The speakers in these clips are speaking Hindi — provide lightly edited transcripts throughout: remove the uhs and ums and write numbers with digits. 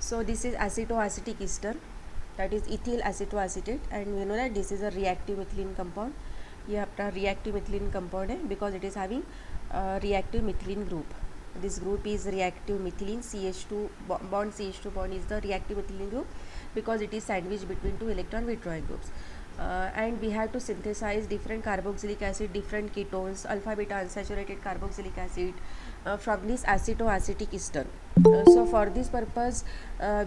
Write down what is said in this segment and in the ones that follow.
So this is acetoacetic ester, that is ethyl acetoacetate, and we know that this is a reactive methylene compound. ये अपना reactive methylene compound है because it is having reactive methylene group. This group is reactive methylene. CH2 bond, CH2 bond is the reactive methylene group because it is sandwiched between two electron withdrawing groups. And we have to synthesize different carboxylic acid, different ketones, alpha beta unsaturated carboxylic acid from this acetoacetic ester. So for this purpose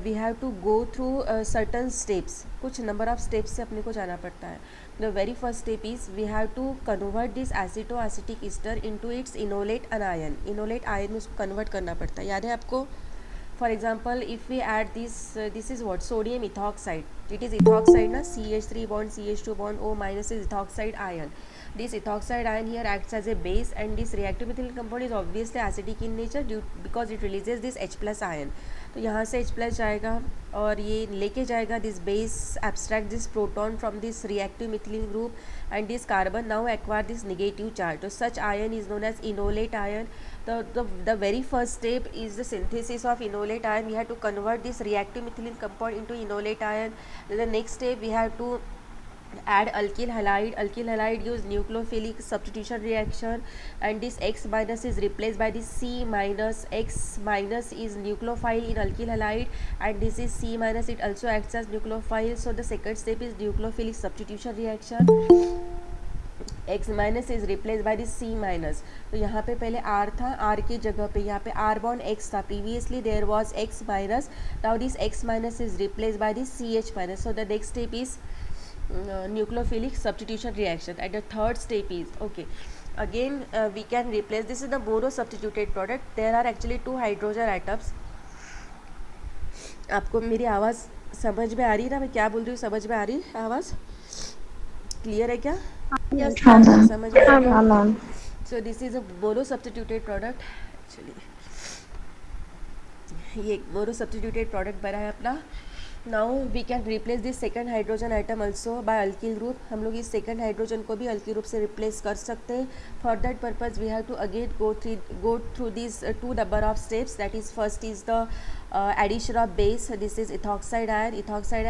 we have to go through certain steps. कुछ number of steps से अपने को जाना पड़ता है. The very first step is we have to convert this acetoacetic ester into its enolate anion. Enolate ion में उसको convert करना पड़ता है. याद है आपको? For example, if we add this is what, sodium ethoxide. It is ethoxide na, CH3 bond, CH2 bond, O minus is ethoxide ion. This ethoxide ion here acts as a base, and this reactive methyl compound is obviously acidic in nature because it releases this H plus ion. तो यहाँ से H plus जाएगा और ये लेके जाएगा this base, abstract this proton from this reactive methylene group, and this carbon now acquire this negative charge. So such ion is known as enolate ion. The very first step is the synthesis of enolate ion. We have to convert this reactive methylene compound into enolate ion. Then the next step we have to add alkyl halide. Alkyl halide gives nucleophilic substitution reaction, and this X minus is replaced by this C minus. X minus is nucleophile in alkyl halide, and this is C minus, it also acts as nucleophile. So the second step is nucleophilic substitution reaction. X minus is replace by this C minus. तो यहाँ पे पहले R था, R की जगह पे यहाँ पे R बॉन्ड X था. Previously there was X minus, now this X minus is replace by this CH minus. So the next step is nucleophilic substitution reaction, and the third step is okay, again we can replace, this is the mono substituted product. There are actually two hydrogen atoms. आपको मेरी आवाज़ समझ में आ रही है ना? मैं क्या बोल रही हूँ समझ में आ रही है? आवाज़ क्लियर है क्या? समझ में आ रही है? So this is a mono substituted product. Actually ये मोनो सब्स्टिट्यूटेड प्रोडक्ट बना है अपना. Now we can replace this second hydrogen atom also by alkyl group. हम लोग इस सेकंड हाइड्रोजन को भी अल्किल ग्रुप से रिप्लेस कर सकते हैं. For that purpose we have to again go through these two number of steps. That is, first is the addition of base. This is ethoxide ion. Ethoxide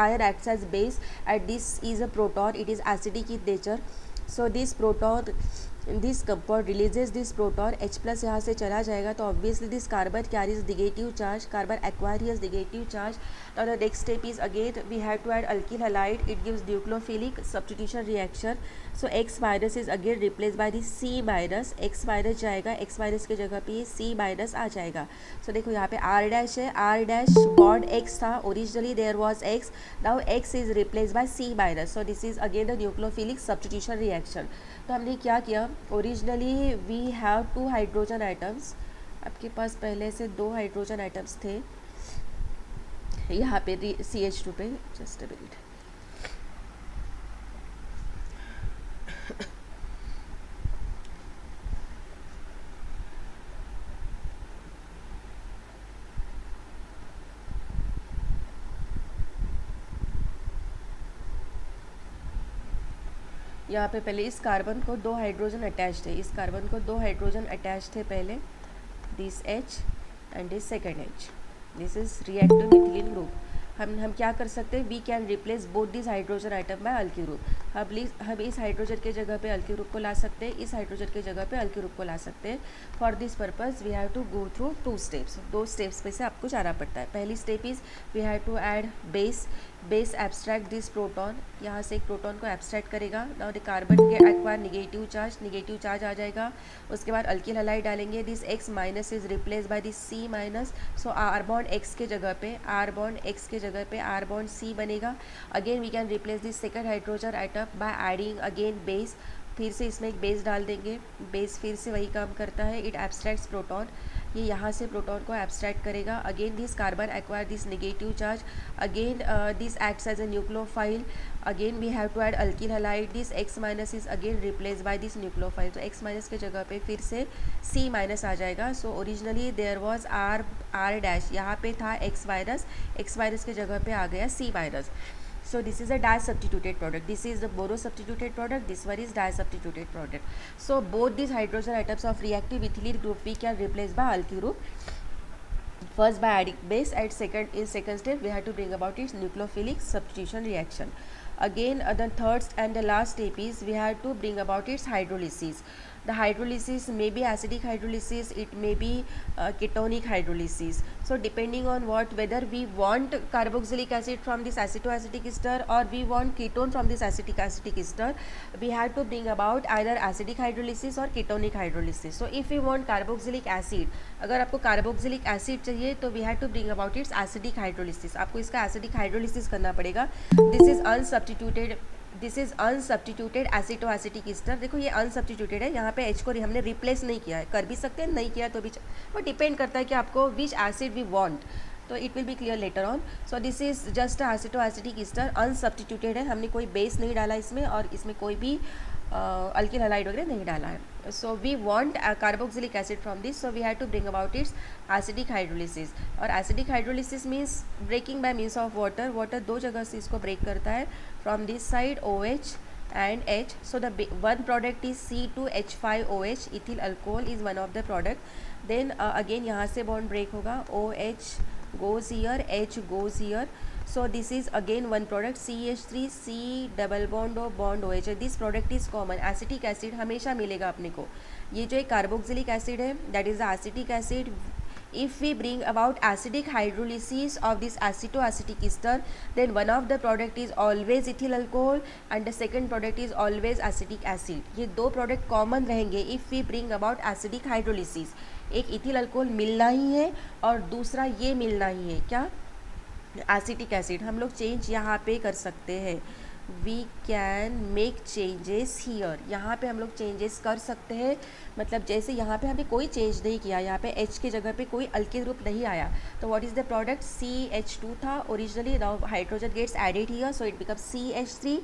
ion acts as base, and this is a proton. It is acidic in nature. So this proton, this compound releases this proton. H plus यहाँ से चला जाएगा तो obviously this carbon carries negative charge. Carbon acquires negative charge. Now the next step is again we have to add alkyl halide. It gives nucleophilic substitution reaction. So X minus is again replaced by this C minus. X minus जाएगा, X minus के जगह पे C minus आ जाएगा. So देखो यहाँ पे R dash है, R dash bond X था. Originally there was X. Now X is replaced by C minus. So this is again the nucleophilic substitution reaction. तो हमने क्या किया, originally we have two hydrogen atoms. आपके पास पहले से दो हाइड्रोजन आइटम्स थे यहाँ पे CH2 पे. Just a minute. यहाँ पे पहले इस कार्बन को दो हाइड्रोजन अटैच्ड है. इस कार्बन को दो हाइड्रोजन अटैच्ड थे पहले, this H and this second H. This is reactive methylene group. हम क्या कर सकते हैं, we can replace both this hydrogen item by alkyl group. हम इस हाइड्रोजन के जगह पे अल्किल ग्रुप को ला सकते हैं, इस हाइड्रोजन के जगह पे अल्किल ग्रुप को ला सकते हैं. For this purpose we have to go through two steps. दो स्टेप्स में से आपको जाना पड़ता है. पहली step is we have to add base. Base abstract this proton. यहाँ से एक प्रोटॉन को एब्स्ट्रैक्ट करेगा. नाउ द कार्बन के एक्वायर नेगेटिव चार्ज आ जाएगा. उसके बाद अल्किल हलाइड डालेंगे. This X minus is replace by this C minus. So R bond X के जगह पे R बॉन्ड C बनेगा. Again we can replace this second hydrogen item by adding again base. फिर से इसमें एक बेस डाल देंगे. बेस फिर से वही काम करता है, इट एब्स्ट्रैक्ट्स प्रोटॉन. ये यहाँ से प्रोटॉन को एब्स्ट्रैक्ट करेगा. Again this carbon acquire this negative charge. Again this acts as a nucleophile. Again we have to add alkyl halide. This X minus is again replace by this nucleophile. तो X माइनस के जगह पे फिर से C माइनस आ जाएगा. So originally there was R dash, यहाँ पे था X माइनस के जगह पे आ गया C minus. So this is a di-substituted product. This is the mono-substituted product. This one is di-substituted product. So both these hydrogen atoms of reactive ethylene group we can replace by alkyl group. first by adding base, and in second step we have to bring about its nucleophilic substitution reaction. Again the third and the last step is we have to bring about its hydrolysis. The hydrolysis may be acidic hydrolysis, it may be ketonic hydrolysis. So depending on whether we want carboxylic acid from this acetoacetic ester or we want ketone from this acetic ester, we have to bring about either acidic hydrolysis or ketonic hydrolysis. So if we want carboxylic acid, अगर आपको कार्बोक्सिलिक एसिड चाहिए तो we have to bring about its acidic hydrolysis. आपको इसका एसिडिक हाइड्रोलिसिस करना पड़ेगा. This is unsubstituted acetoacetic ester. देखो ये अनसब्स्टिट्यूटेड है, यहाँ पे एच को हमने रिप्लेस नहीं किया है. कर भी सकते हैं, नहीं किया तो भी, वो डिपेंड करता है कि आपको विच एसिड वी वांट. तो it will be clear later on. So this is just acetoacetic ester, unsubstituted है. हमने कोई बेस नहीं डाला इसमें और इसमें कोई भी अल्किल हलाइड वगैरह नहीं डाला है. So we want carboxylic acid from this, so we have to bring about its acidic hydrolysis. और acidic hydrolysis means breaking by means of water. Water दो जगह से इसको ब्रेक करता है, from this side OH and H. So the one product is C2H5OH. ethyl alcohol is one of the product. Then again यहाँ से bond break होगा, OH goes here, H goes here. So this is again one product, CH3 C double bond or bond OH. This product is common. acetic acid हमेशा मिलेगा अपने को. ये जो एक कार्बोक्सिलिक एसिड है, that is the acetic acid. If we bring about acidic hydrolysis of this acetoacetic ester, then one of the product is always ethyl alcohol and the second product is always acetic acid. ये दो product common रहेंगे if we bring about acidic hydrolysis. एक ethyl alcohol मिलना ही है और दूसरा ये मिलना ही है, क्या, एसिटिक एसिड. हम लोग चेंज यहाँ पे कर सकते हैं. We can make changes here. यहाँ पे हम लोग चेंजेस कर सकते हैं. मतलब जैसे यहाँ पे हमने कोई चेंज नहीं किया, यहाँ पे H के जगह पे कोई अल्किल ग्रुप नहीं आया, तो what is the product, CH2 था originally. Now hydrogen gets added here, so it become CH3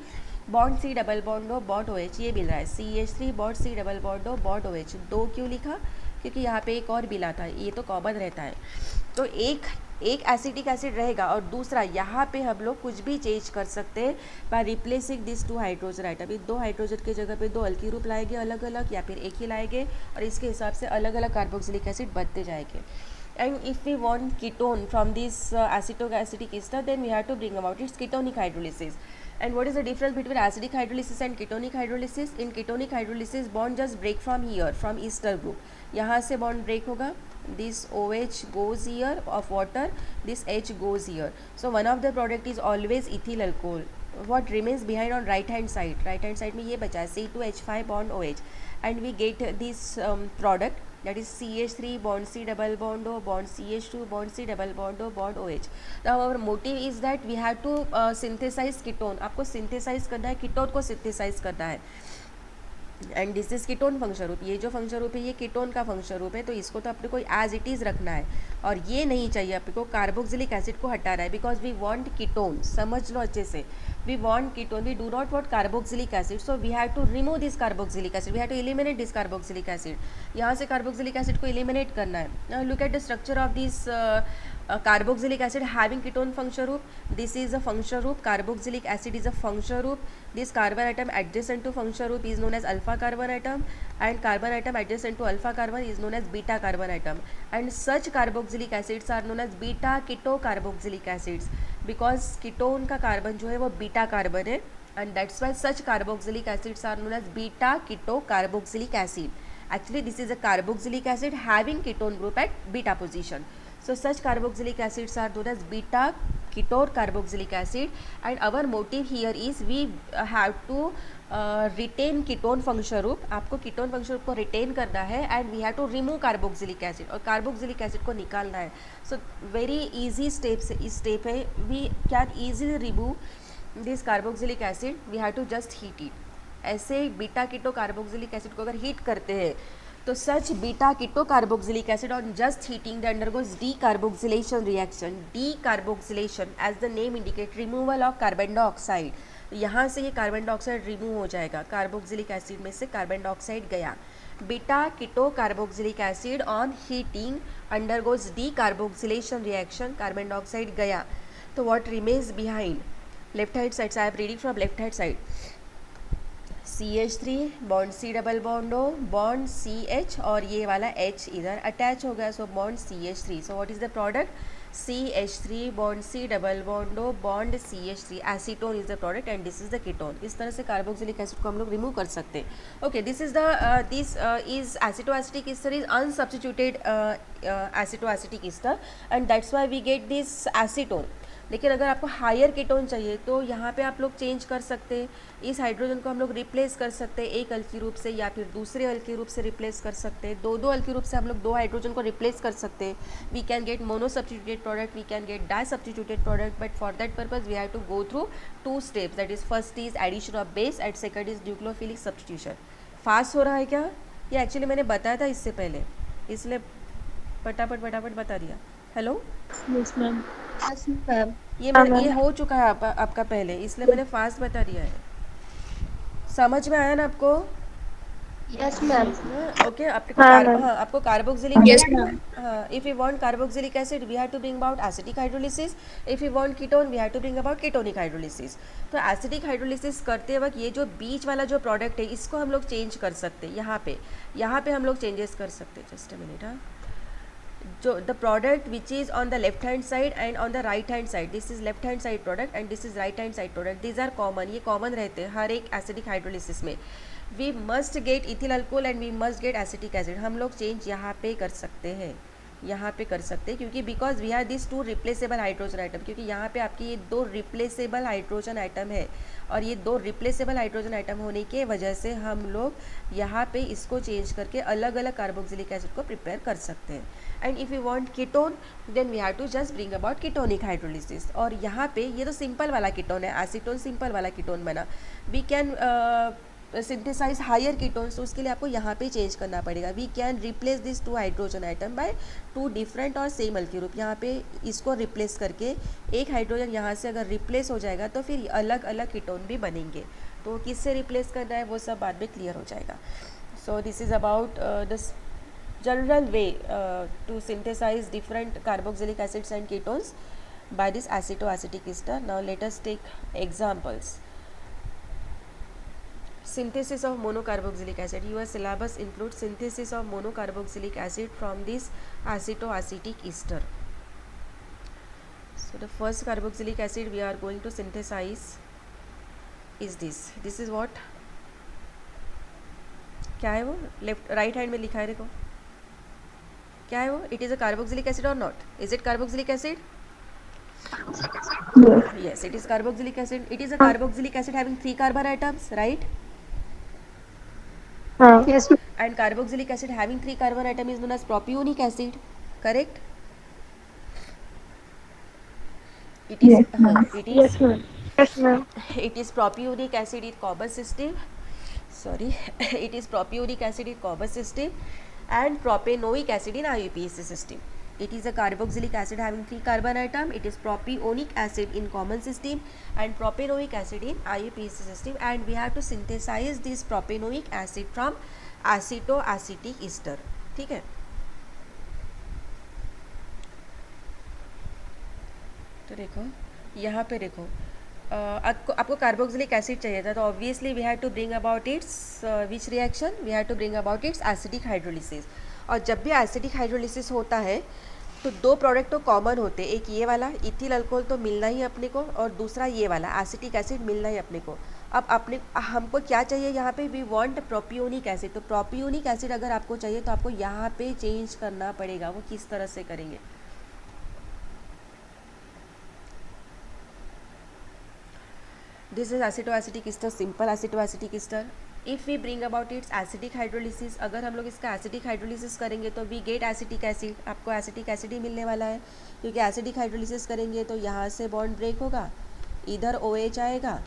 bond C double bond O bond OH. ये मिल रहा है CH3 bond C double bond O bond OH. दो क्यों लिखा, क्योंकि यहाँ पे एक और मिला था, ये तो कॉमन रहता है. तो एक एसिटिक एसिड रहेगा और दूसरा यहाँ पे हम लोग कुछ भी चेंज कर सकते हैं by replacing this two hydrogen atom. दो हाइड्रोजन के जगह पे दो अल्किल ग्रुप लाएंगे अलग अलग, या फिर एक ही लाएंगे और इसके हिसाब से अलग अलग कार्बोक्सिलिक एसिड बनते जाएंगे. And if we want ketone from this acetoacetic ester, then we have to bring about its ketonic hydrolysis. And what is the difference between acidic hydrolysis and ketonic hydrolysis? In ketonic hydrolysis, bond just break from here, from ester group. यहाँ से bond break होगा. This OH goes here of water, this H goes here. So one of the product is always ethyl alcohol. What remains behind on right hand side? Right hand side में ये बचा है C2H5 bond OH, and we get this product, that is CH3 bond C double bond O bond CH2 bond C double bond O bond OH. Now our motive is that we have to synthesize ketone. आपको synthesize करना है, ketone को synthesize करना है. And this is ketone function रूप. ये जो फंक्शन रूप है ये कीटोन का फंक्शन रूप है, तो इसको तो अपने को एज इट इज़ रखना है. और ये नहीं चाहिए अपने को, कार्बोक्सिलिक एसिड को हटाना है, बिकॉज वी वांट कीटोन. समझ लो अच्छे से, we want ketone, we do not want carboxylic acid. So we have to remove this carboxylic acid, we have to eliminate this carboxylic acid. यहाँ से कार्बोक्सिलिक एसिड को एलिमिनेट करना है. Now look at the structure of this carboxylic acid having ketone function group. This is a function group. Carboxylic acid is a function group. This carbon atom adjacent to function group is known as alpha carbon atom, and carbon atom adjacent to alpha carbon is known as beta carbon atom. And such carboxylic acids are known as beta keto-carboxylic acids, because ketone का carbon जो है वो beta carbon है, and that's why such carboxylic acids are known as beta keto-carboxylic acid. Actually this is a carboxylic acid having ketone group at beta position. So such carboxylic acids are known as beta keto-carboxylic acid, and our motive here is we have to retain ketone function group. आपको ketone function group को retain करना है, and we have to remove carboxylic acid, और carboxylic acid को निकालना है. So very easy steps, इस step है, we can easily remove this carboxylic acid. We have to just heat it. ऐसे बीटा कीटो कार्बोक्सिलिक एसिड को अगर हीट करते हैं तो such beta keto carboxylic acid on just heating the undergoes decarboxylation reaction. Decarboxylation as the name indicate, removal of carbon dioxide. यहाँ से ये कार्बन डाइऑक्साइड रिमूव हो जाएगा, कार्बोक्सिलिक एसिड में से कार्बन डाइऑक्साइड गया. Beta keto carboxylic acid on heating undergoes decarboxylation reaction, carbon dioxide गया. तो what remains behind, left hand side से, I am reading from left hand side. CH3 bond C double bond O bond CH और ये वाला H इधर अटैच हो गया, so bond CH3. So what is the product? CH3 bond C double bond O bond CH3. Acetone is the product and this is the ketone. इस तरह से कार्बोक्सिलिक एसिड को हम लोग रिमूव कर सकते हैं. Okay, this is is acetoacetic ester is unsubstituted acetoacetic ester and that's why we get this acetone. लेकिन अगर आपको हायर कीटोन चाहिए तो यहाँ पे आप लोग चेंज कर सकते हैं. इस हाइड्रोजन को हम लोग रिप्लेस कर सकते हैं एक अल्की रूप से या फिर दूसरे अल्की रूप से रिप्लेस कर सकते हैं. दो अल्की रूप से हम लोग 2 हाइड्रोजन को रिप्लेस कर सकते हैं. We can get mono substituted product, we can get di substituted product, but for that purpose we have to go through 2 steps. That is first is addition of base and second is nucleophilic substitution. Fast हो रहा है क्या? ये एक्चुअली मैंने बताया था इससे पहले, इसलिए फटाफट बता दिया. Hello, yes ma'am. Yes ma'am. ये हो चुका है आपका पहले, इसलिए मैंने फास्ट बता दिया है. समझ में आया ना आपको? Yes ma'am. ओके. हाँ मैम. आपको carboxylic yes acid, ma'am. If you want carboxylic acid we have to bring about acetic hydrolysis. If you want ketone we have to bring about ketonic hydrolysis. तो एसिटिक हाइड्रोलिसिस करते वक्त ये जो बीच वाला जो प्रोडक्ट है इसको हम लोग चेंज कर सकते हैं. यहाँ पे हम लोग चेंजेस कर सकते हैं. Just a minute. हाँ, जो the product which is on the left hand side and on the right hand side, this is left hand side product and this is right hand side product. These are common, ये कॉमन रहते हैं हर एक एसिडिक हाइड्रोलिसिस में. We must get ethyl alcohol and we must get acetic acid. हम लोग चेंज यहाँ पे कर सकते हैं, क्योंकि because we have this 2 replaceable hydrogen atom. क्योंकि यहाँ पे आपकी ये 2 रिप्लेसेबल हाइड्रोजन आइटम है और ये 2 रिप्लेसेबल हाइड्रोजन आइटम होने के वजह से हम लोग यहाँ पे इसको चेंज करके अलग अलग कार्बोक्सिलिक एसिड को प्रिपेयर कर सकते हैं. And if you want ketone then we have to just bring about ketonic hydrolysis. और यहाँ पे ये तो सिंपल वाला कीटोन है, एसीटोन सिंपल वाला कीटोन बना. We can synthesize higher ketones, तो उसके लिए आपको यहाँ पे चेंज करना पड़ेगा. We can replace this 2 hydrogen item by 2 different और सेम अल्की ग्रुप. यहाँ पे इसको रिप्लेस करके एक हाइड्रोजन यहाँ से अगर रिप्लेस हो जाएगा तो फिर अलग अलग कीटोन भी बनेंगे. तो किससे रिप्लेस करना है वो सब बाद में क्लियर हो जाएगा. So this is about this general way to synthesize different carboxylic acids and ketones by this acetoacetic ester. Now let us take examples. Synthesis of monocarboxylic acid. Your syllabus includes synthesis of monocarboxylic acid from this acetoacetic ester. So the first carboxylic acid we are going to synthesize is this. This is what? क्या है वो? लेफ्ट राइट हैंड में लिखा है, देखो क्या है वो? It is a carboxylic acid और not? Is it carboxylic acid? Yes, it is carboxylic acid. It is a carboxylic acid having 3 carbon atoms, right? Yes. And carboxylic acid having 3 carbon atom is known as propionic acid, correct? It is. Yes, ma'am. Yes, ma'am. Yes, ma'am. It is propionic acid in Cobb system. Sorry, it is propionic acid in Cobb system. And propanoic acid in IUPAC system. It is a carboxylic acid having 3 carbon atom. It is propionic acid in common system and propanoic acid in IUPAC system. And we have to synthesize this propanoic acid from acetoacetic ester. ठीक है? तो देखो यहाँ पे देखो आपको कार्बोक्सिलिक एसिड चाहिए था, तो obviously we have to bring about its which reaction? We have to bring about its acidic hydrolysis. और जब भी एसिडिक हाइड्रोलिसिस होता है तो 2 प्रोडक्ट तो कॉमन होते हैं. एक ये वाला इथिल अल्कोहल तो मिलना ही अपने को और दूसरा ये वाला एसिटिक एसिड मिलना ही अपने को. अब हमको क्या चाहिए यहाँ पे? We want propionic acid. तो प्रोपियोनिक एसिड अगर आपको चाहिए तो आपको यहाँ पे चेंज करना पड़ेगा. वो किस तरह से करेंगे? This is acetoacetic ester, simple acetoacetic ester. If we bring about its acidic hydrolysis, अगर हम लोग इसका acidic hydrolysis करेंगे तो we get acetic acid. आपको acetic acid ही मिलने वाला है, क्योंकि acidic hydrolysis करेंगे तो यहाँ से बॉन्ड ब्रेक होगा, इधर OH आएगा,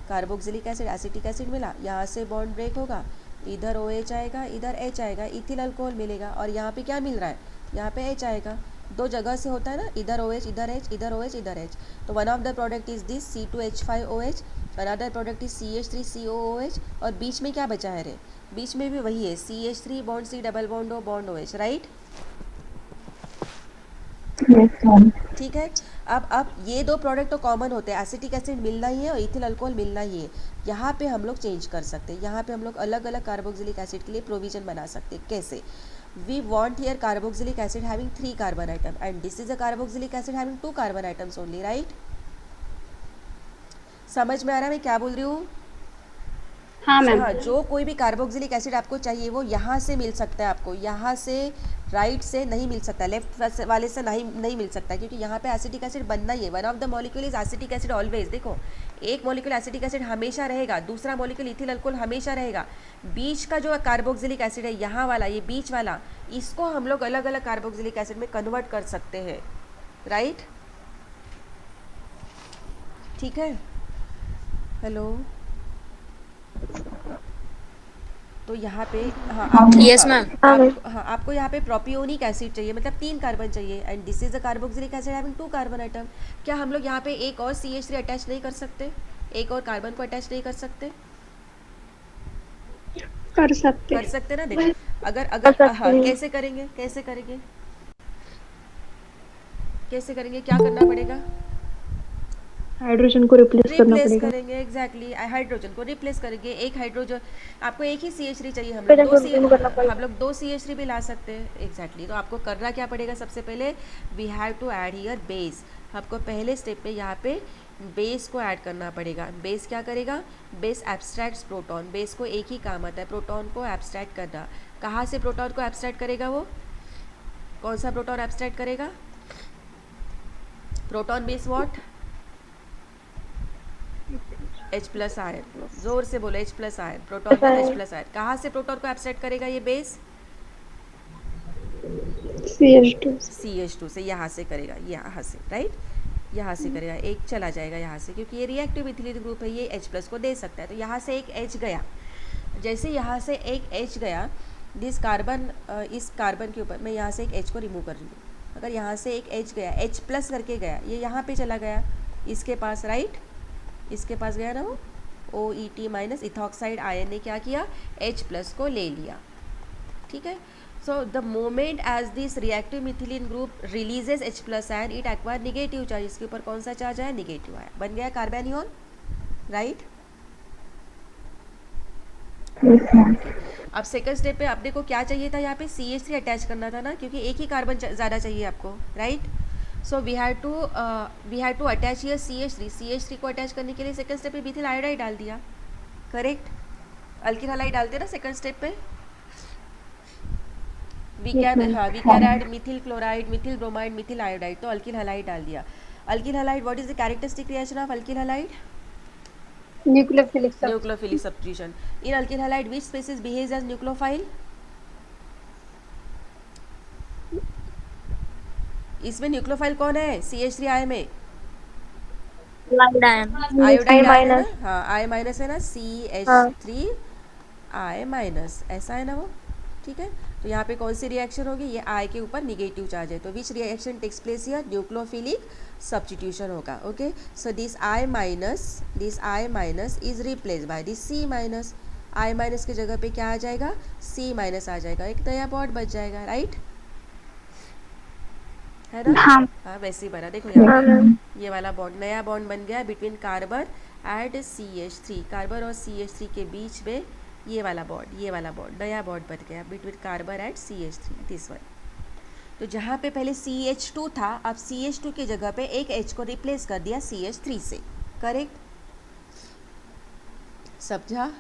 कार्बोक्सिलिक एसिड एसिटिक एसिड मिला, यहाँ से बॉन्ड ब्रेक होगा, इधर OH आएगा, इधर H आएगा, इथिल अल्कोहल मिलेगा. और यहाँ पे क्या मिल रहा है? यहाँ पे H आएगा. 2 जगह से होता है ना, इधर OH, इधर H, इधर OH, इधर H. तो one of the product is this C2H5OH, another product is CH3COOH. और बीच में क्या बचा है रे? बीच में भी वही है, CH3 bond C double bond O bond OH, right? Yes, ma'am. ठीक है। अब ये दो प्रोडक्ट तो कॉमन होते हैं, एसिटिक एसिड मिलना ही है और इथिल अल्कोहल मिलना ही है। यहाँ पे हम लोग चेंज कर सकते हैं, यहाँ पे हम लोग अलग अलग कार्बोक्सिलिक एसिड के लिए प्रोविजन बना सकते हैं। कैसे? We want here carboxylic acid having 3 carbon atom and this is a carboxylic acid having 2 carbon atoms only, right? समझ में आ रहा है मैं क्या बोल रही हूँ? हाँ मैम। हाँ, जो कोई भी कार्बोक्सिलिक एसिड आपको चाहिए वो यहाँ से मिल सकता है, आपको यहाँ से राइट से नहीं मिल सकता, लेफ्ट वाले से नहीं मिल सकता, क्योंकि यहाँ पे एसिटिक एसिड बनना ही है। One of the molecule is acetic acid always. देखो, एक मॉलिक्यूल एसिटिक एसिड हमेशा रहेगा, दूसरा मॉलिक्यूल इथिल अल्कोहल हमेशा रहेगा। बीच का जो कार्बोक्सिलिक एसिड है यहाँ वाला, ये बीच वाला, इसको हम लोग अलग अलग कार्बोक्सिलिक एसिड में कन्वर्ट कर सकते हैं, राइट? ठीक है। हेलो, तो यहाँ पे हाँ आपको Yes, ma'am. आपको यहाँ पे प्रोपियोनिक एसिड चाहिए, मतलब 3 कार्बन चाहिए and this is a carboxylic acid having 2 carbon atom. क्या हम लोग यहाँ पे एक और CH3 अटैच नहीं कर सकते? एक और कार्बन को अटैच नहीं कर सकते? कर सकते। कर सकते ना। देखो, अगर कर अगर सकते हाँ, हैं। कैसे करेंगे, कैसे करेंगे, कैसे करेंगे, क्या करना पड़ेगा? हाइड्रोजन को रिप्लेस करना रिप्लेस पड़ेगा। करेंगे, एग्जैक्टली हाइड्रोजन को रिप्लेस करेंगे। एक हाइड्रोजन, आपको एक ही CH3 चाहिए, हम लोग हाइड्रोजन को रिमूव करना पड़ेगा। हम लोग 2 CH3 भी ला सकते हैं, एग्जैक्टली। तो आपको करना क्या पड़ेगा? सबसे पहले we have to add here base. आपको पहले स्टेप पे यहाँ पे बेस को ऐड करना पड़ेगा। बेस क्या करेगा? Base abstracts proton. बेस को एक ही काम आता है, प्रोटॉन को एब्स्ट्रैक्ट करना। कहाँ से प्रोटॉन को एब्स्ट्रैक्ट करेगा? वो कौन सा प्रोटॉन एब्स्ट्रैक्ट करेगा? Proton base what? H+ ion. जोर से बोलो, H+ आयन। प्रोटॉन का H+ आयन कहाँ से प्रोटॉन को एब्स्ट्रैक्ट करेगा ये बेस? CH2 CH2 से, यहाँ से करेगा, यहाँ से, राइट? यहाँ से करेगा, एक चला जाएगा यहाँ से, क्योंकि ये रिएक्टिव इथिलीन ग्रुप है, ये H+ को दे सकता है। तो यहाँ से एक H गया। जैसे यहाँ से एक H गया, दिस कार्बन, इस कार्बन के ऊपर मैं यहाँ से एक H को रिमूव कर रही हूँ। अगर यहाँ से एक H गया, H+ करके गया, ये यहाँ पे चला गया इसके पास, राइट? इसके पास गया ना वो, OET माइनस इथॉक्साइड आयन ने क्या किया? H+ को ले लिया, ठीक है। So the moment as this reactive methylene group releases H+ ion, it acquire negative charge. इसके ऊपर कौन सा चार्ज आया? निगेटिव आया, बन गया कार्बेनियन, राइट? अब सेकंड स्टेप पे अपने को क्या चाहिए था? यहाँ पे CH3 अटैच करना था ना, क्योंकि एक ही कार्बन ज़्यादा चाहिए आपको, right? So we had to attach here CH3 को अटैच करने के लिए सेकंड स्टेप पे मिथिल आयोडाइड डाल दिया, करेक्ट? अल्किल हलाइड डालते ना सेकंड स्टेप पे। We can add methyl chloride, methyl bromide, methyl iodide. तो अल्किल हलाइड डाल दिया। Alkyl halide, what is the characteristic reaction of alkyl halide? Nucleophilic nucleophilic substitution. In alkyl halide which species behaves as nucleophile? इसमें न्यूक्लियोफाइल कौन है CH3 आय में? आयोडाइड आयन है ना, हाँ I- है ना, CH3 I-, ऐसा है ना वो, ठीक है। तो यहाँ पे कौन सी रिएक्शन होगी? ये I के ऊपर निगेटिव चार्ज है, तो which reaction takes place here? Nucleophilic substitution होगा, okay. So this I- is replace by this C-। I- की जगह पे क्या आ जाएगा? C- आ जाएगा, एक नया बॉन्ड बच जाएगा, राइट? है ना? हाँ। हाँ, वैसे ही बना। देखो यहाँ पे ये वाला बॉन्ड, नया बॉन्ड बन गया between carbon and CH3। Carbon और CH3 के बीच में ये वाला बॉन्ड नया बॉन्ड बन गया between carbon and CH3, this one. तो जहाँ पे पहले CH2 था, अब CH2 की जगह पे एक H को रिप्लेस कर दिया CH3 से, करेक्ट? समझा?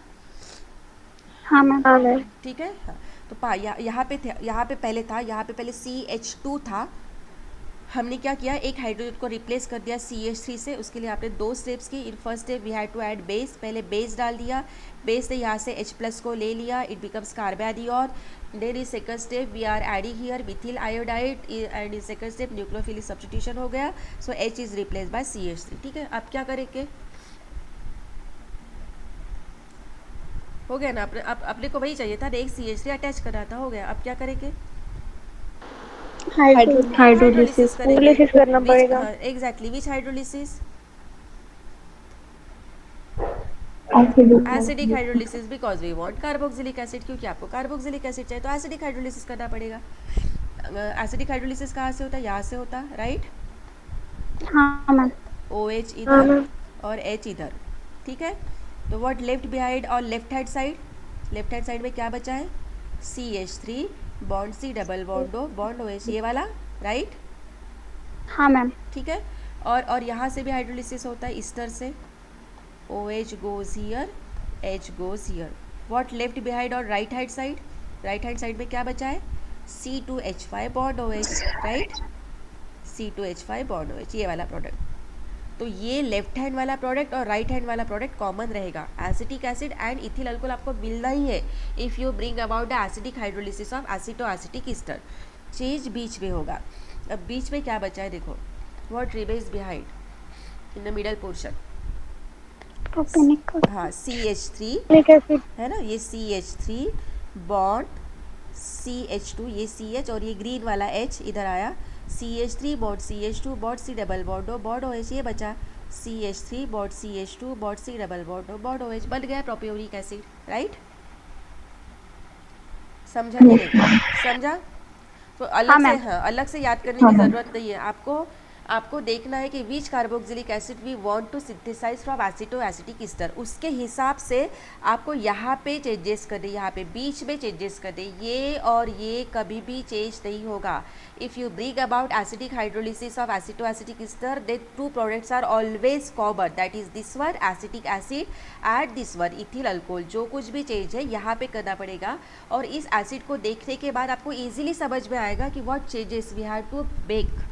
हाँ मैम। ठीक है। हाँ, तो यहाँ पे पहले CH2 था, हमने क्या किया? एक हाइड्रोजन को रिप्लेस कर दिया CH3 से। उसके लिए आपने 2 स्टेप्स की। In first step we had to add base, पहले बेस डाल दिया, बेस ने यहाँ से H+ को ले लिया, it becomes carbanion. Then in second step we are adding here methyl iodide and in second step nucleophilic substitution हो गया। So H is replace by CH3, ठीक है। अब क्या करेंगे? हो गया ना, अपने को वही चाहिए था, एक CH3 अटैच करना था, हो गया। अब क्या करेंगे? हाइड्रोलिसिस करना पड़ेगा। Exactly, which hydrolysis? Acidic hydrolysis, because we want carboxylic acid, क्योंकि आपको कार्बोक्सिलिक एसिड चाहिए, तो एसिडिक हाइड्रोलिसिस करना पड़ेगा। एसिडिक हाइड्रोलिसिस कहाँ से होता है? यहाँ से होता है, राइट? हाँ मैम। OH हाँ इधर मैम। और H इधर, ठीक है? तो व्हाट लेफ्ट बिहाइंड और left hand side, left hand side में क्या बचा है? CH3 bond C double bond O bond OH, ये वाला, राइट? हाँ मैम। ठीक है। और यहाँ से भी हाइड्रोलिसिस होता है इस तरह से, OH goes here, H goes here. What left behind और right hand side? Right hand side में क्या बचा है? C2H5 bond OH, right? C2H5 bond OH, ये वाला प्रोडक्ट। तो ये लेफ्ट हैंड वाला प्रोडक्ट और राइट हैंड वाला प्रोडक्ट कॉमन रहेगा। Acetic acid and ethyl alcohol आपको मिलना ही है if you bring about the acidic hydrolysis of aceto acetic ester. Change बीच में होगा। अब बीच में क्या बचा है देखो, what remains behind in the middle portion? Propanoic हाँ, CH3 एसिड। है ना, ये CH3 बॉन्ड CH2, ये CH और ये ग्रीन वाला H इधर आया, CH3 bond CH2 bond C double bond O bond OH, ये बचा CH3 bond CH2 bond C double bond O bond OH, बन गया प्रोपियोनिक एसिड, राइट? समझा कि नहीं? समझा? तो अलग हाँ से, मैम। हाँ, अलग से याद करने की ज़रूरत नहीं है आपको। आपको देखना है कि which carboxylic acid we want to synthesize from aceto acetic ester, उसके हिसाब से आपको यहाँ पे चेंजेस करने, यहाँ पे बीच में चेंजेस करने, ये और ये कभी भी चेंज नहीं होगा। If you bring about acidic hydrolysis of aceto acetic ester, they two products are always common, that is this one acetic acid and this one ethyl alcohol. जो कुछ भी चेंज है यहाँ पे करना पड़ेगा, और इस एसिड को देखने के बाद आपको ईजिली समझ में आएगा कि what changes we have to make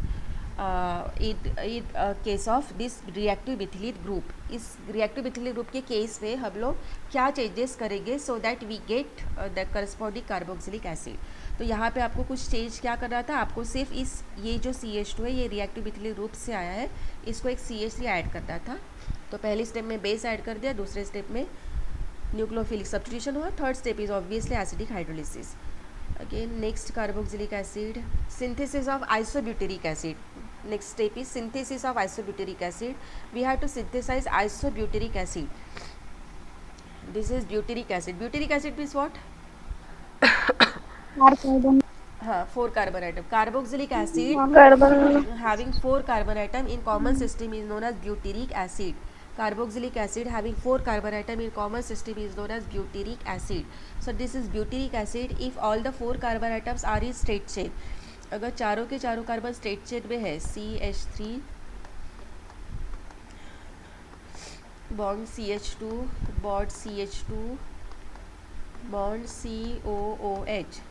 case of this reactive methylene group. इस रिएक्टिव मिथिलीन ग्रुप के केस में हम लोग क्या चेंजेस करेंगे so that we get the corresponding carboxylic acid. तो यहाँ पे आपको कुछ चेंज क्या करना था, आपको सिर्फ इस ये जो CH2 है, ये रिएक्टिव मिथिलीन ग्रुप से आया है, इसको एक CH3 ऐड करना था। तो पहली स्टेप में बेस ऐड कर दिया, दूसरे स्टेप में न्यूक्लियोफिलिक सब्स्टिट्यूशन हुआ, third step is obviously acidic hydrolysis. Again, next carboxylic acid, synthesis of isobutyric acid. Next step is synthesis of isobutyric acid. We have to synthesize isobutyric acid. This is butyric acid. Butyric acid means what? Carbon. हाँ, 4 carbon atom. Carboxylic acid carbon. having 4 carbon atom in common system is known as butyric acid. Carboxylic acid having 4 carbon atom in common system is known as butyric acid. So this is butyric acid if all the 4 carbon atoms are in straight chain. अगर चारों के चारों कार्बन स्ट्रेट चेन में है, CH3 bond CH2 bond CH2 bond COOH,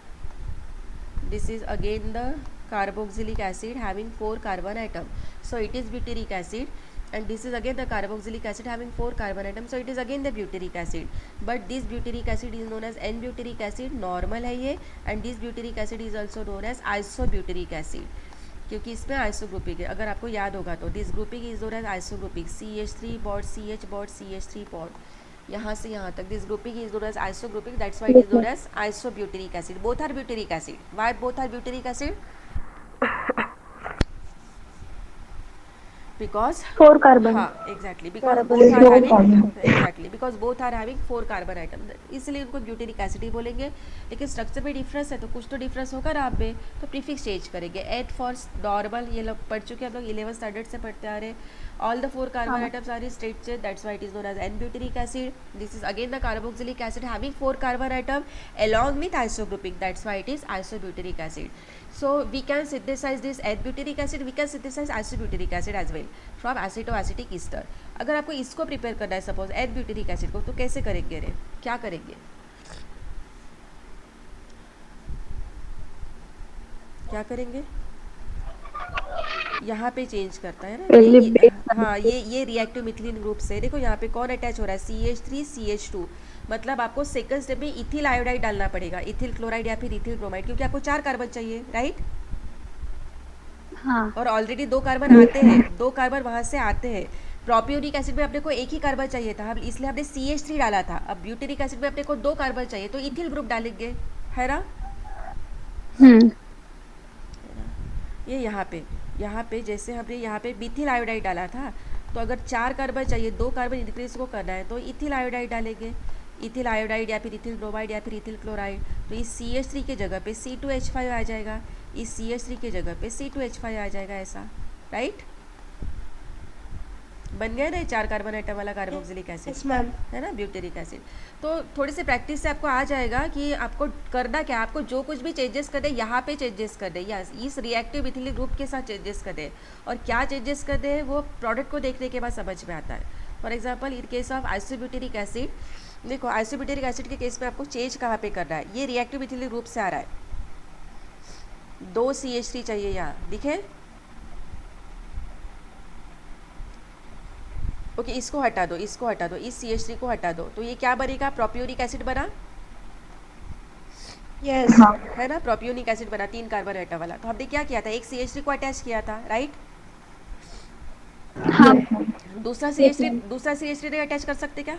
this is again the carboxylic acid having 4 carbon atom, so it is butyric acid. And this is again the carboxylic acid having 4 carbon atoms, so it is again the butyric acid. But this butyric acid is known as N-butyric acid, normal है ये, and this butyric acid is also known as isobutyric acid, क्योंकि इसमें आइसोग्रुपिक है। अगर आपको याद होगा तो this grouping is known as isogroupic, CH3 bond CH bond CH3 bond, यहाँ से यहाँ तक this grouping is known as isogroupic, that's why it is known as isobutyric acid. Both are butyric acid. Why both are butyric acid? because 4 carbon. हाँ exactly because Carbon both are is having carbon. exactly because both are having 4 carbon atom, इसलिए उनको ब्यूटेरिक एसिड ही बोलेंगे। लेकिन स्ट्रक्चर में डिफरेंस है तो कुछ तो डिफरेंस होगा ना आप में, तो प्रीफिक्स चेंज करेंगे। एट फॉर नॉर्मल, ये लोग पढ़ चुके हैं, हम लोग 11th स्टैंडर्ड से पढ़ते आ रहे हैं। all the 4 carbon atoms are in straight chain, that's why it is known as N-butyric acid. This is again the carboxylic acid having 4 carbon atom along with isogrouping, that's why it is isobutyric acid. So we can synthesize this N-butyric acid, we can synthesize isobutyric acid as well from acetoacetic ester. अगर आपको इसको प्रिपेयर करना है सपोज N-butyric acid को, तो कैसे करेंगे रे, क्या करेंगे, क्या करेंगे? यहाँ पे चेंज करता है ना ये, हाँ ये रिएक्टिव मिथिलीन ग्रुप से देखो यहाँ पे कौन अटैच हो रहा है, CH3 CH2, मतलब आपको सेकंड स्टेप में इथिल आयोडाइड डालना पड़ेगा, इथिल क्लोराइड या फिर इथिल ब्रोमाइड, क्योंकि आपको 4 कार्बन चाहिए, राइट? हाँ। और ऑलरेडी 2 कार्बन आते हैं, 2 कार्बन वहाँ से आते हैं। प्रोपियोनिक एसिड में अपने को 1 ही कार्बन चाहिए था, इसलिए हमने CH3 डाला था। अब ब्यूटेरिक एसिड में अपने को 2 कार्बन चाहिए, तो इथिल ग्रुप डालेंगे, है ना? ये यहाँ पे जैसे हमने यहाँ पे मिथिल आयोडाइड डाला था, तो अगर 4 कार्बन चाहिए, 2 कार्बन इंक्रीज को करना है, तो इथिल आयोडाइड डालेंगे, इथिल आयोडाइड या फिर इथिल ब्रोमाइड या फिर इथिल क्लोराइड। तो इस CH3 के जगह पे C2H5 आ जाएगा, इस CH3 की जगह पे C2H5 आ जाएगा ऐसा, राइट? बन गया ना 4 कार्बन आइटम वाला कार्बोक्सिलिक एसिड, है ना, ब्यूटेरिक एसिड। तो थोड़ी सी प्रैक्टिस से आपको आ जाएगा कि आपको करना क्या, आपको जो कुछ भी चेंजेस कर दे यहाँ पे चेंजेस कर दे, या इस रिएक्टिव मिथिलिक ग्रुप के साथ चेंजेस कर दे, और क्या चेंजेस कर दे वो प्रोडक्ट को देखने के बाद समझ में आता है। For example in case of isobutyric acid, देखो आइसोब्यूटेरिक एसिड के केस में आपको चेंज कहाँ पे करना है, ये रिएक्टिव मिथिलिक ग्रुप से आ रहा है, 2 CH3 चाहिए यहाँ, दिखे? ओके, इसको हटा दो, इसको हटा दो, इस CH3 को हटा दो, तो ये क्या बनेगा, प्रोपियोनिक एसिड बना, यस है ना, प्रोपियोनिक एसिड बना 3 कार्बन आइटम वाला। तो हमने क्या किया था, एक CH3 को अटैच किया था, राइट? हाँ दूसरा CH3 नहीं अटैच कर सकते क्या?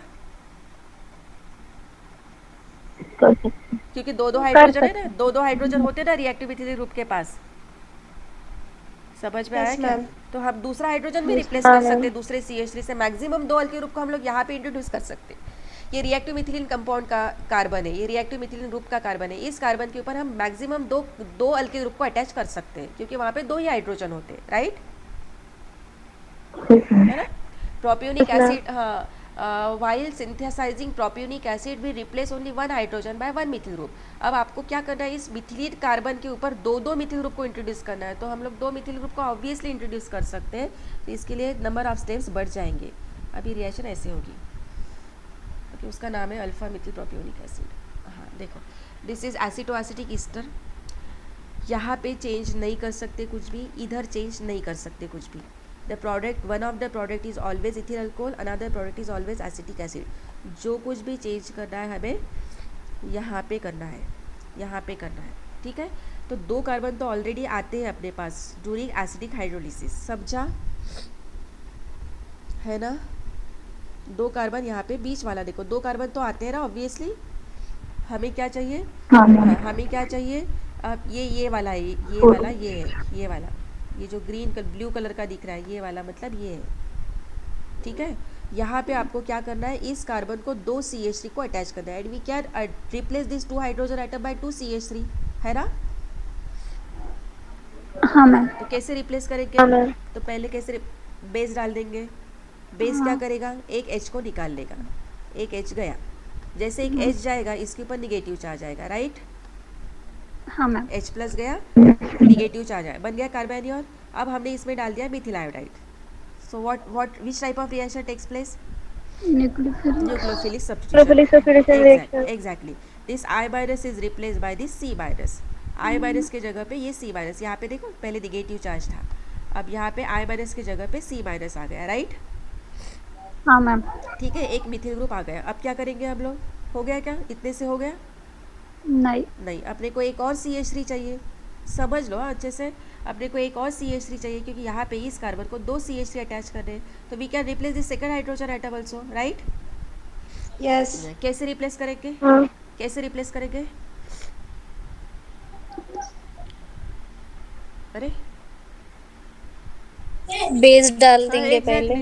क्योंकि दो हाइड्रोजन है ना, दो हाइड्रोजन होते ना रिएक्टिव मिथिलिक ग्रुप के पास, समझ में आया क्या? तो हम दूसरा हाइड्रोजन भी रिप्लेस कर सकते हैं दूसरे CH3 से, मैक्सिमम 2 अल्किल ग्रुप को हम लोग यहाँ पे इंट्रोड्यूस कर सकते हैं। ये रिएक्टिव मिथिलीन कंपाउंड का कार्बन है, ये रिएक्टिव मिथिलीन ग्रुप का कार्बन है, इस कार्बन के ऊपर हम मैक्सिमम दो अल्किल ग्रुप को अटैच कर सकते हैं, क्योंकि वहाँ पे 2 ही हाइड्रोजन होते हैं, राइट? है ना? प्रोपियोनिक एसिड, हाँ, while synthesizing propionic acid we replace only 1 hydrogen by 1 methyl group। अब आपको क्या करना है, इस मिथिलीन कार्बन के ऊपर दो मिथिल ग्रुप को इंट्रोड्यूस करना है, तो हम लोग 2 मिथिल ग्रुप को ऑब्वियसली इंट्रोड्यूस कर सकते हैं, तो इसके लिए नंबर ऑफ स्टेप्स बढ़ जाएंगे। अभी रिएक्शन ऐसे होगी, ओके, उसका नाम है अल्फा मिथिल प्रोपियोनिक एसिड। हाँ देखो, दिस इज एसिटोएसिटिक ईस्टर, यहाँ पे चेंज नहीं कर सकते कुछ भी, इधर चेंज नहीं कर सकते कुछ भी। The product, one of the product is always ethyl alcohol, another product is always acetic acid. जो कुछ भी चेंज करना है हमें यहाँ पे करना है, यहाँ पे करना है, ठीक है? तो 2 कार्बन तो ऑलरेडी आते हैं अपने पास ड्यूरिंग एसिडिक हाइड्रोलिसिस, समझा, है ना? 2 कार्बन यहाँ पे बीच वाला, देखो 2 कार्बन तो आते हैं ना ऑब्वियसली। हमें क्या चाहिए, हाँ, हमें क्या चाहिए, अब ये वाला है, ये वाला, ये है, ये वाला, ये जो ग्रीन ब्लू कलर का दिख रहा है, ये वाला मतलब ये है, ठीक है? यहाँ पे आपको क्या करना है, इस कार्बन को 2 CH3 को अटैच करना है, and we can replace this 2 hydrogen item by 2 CH3, है ना? हाँ मैम। तो कैसे रिप्लेस करेंगे, तो पहले कैसे बेस डाल देंगे, बेस क्या करेगा, एक H को निकाल लेगा, एक H गया, जैसे एक H जाएगा इसके ऊपर निगेटिव चार्ज आएगा, राइट? हाँ मैम। H प्लस गया, निगेटिव चार्ज आया, बन गया कार्बोनियन। अब हमने इसमें डाल दिया methyl iodide. So what which type of reaction takes place, nucleophilic substitution, exactly. This I virus is replaced by this C virus, I virus के जगह पे ये C वायरस, यहाँ पे देखो पहले निगेटिव चार्ज था, अब यहाँ पे I वायरस की जगह पे C वायरस आ गया, राइट? हाँ मैम। ठीक है, एक मिथिल ग्रुप आ गया। अब क्या करेंगे हम लोग, हो गया क्या, इतने से हो गया? नहीं, अपने को एक और CH3 चाहिए, समझ लो अच्छे से, अपने को एक और CH3 चाहिए, क्योंकि यहाँ पे इस कार्बन को 2 CH3 अटैच करने हैं, तो we can replace this second hydrogen item also, right? Yes कैसे रिप्लेस करेंगे, कैसे रिप्लेस करेंगे, अरे बेस डाल हाँ, देंगे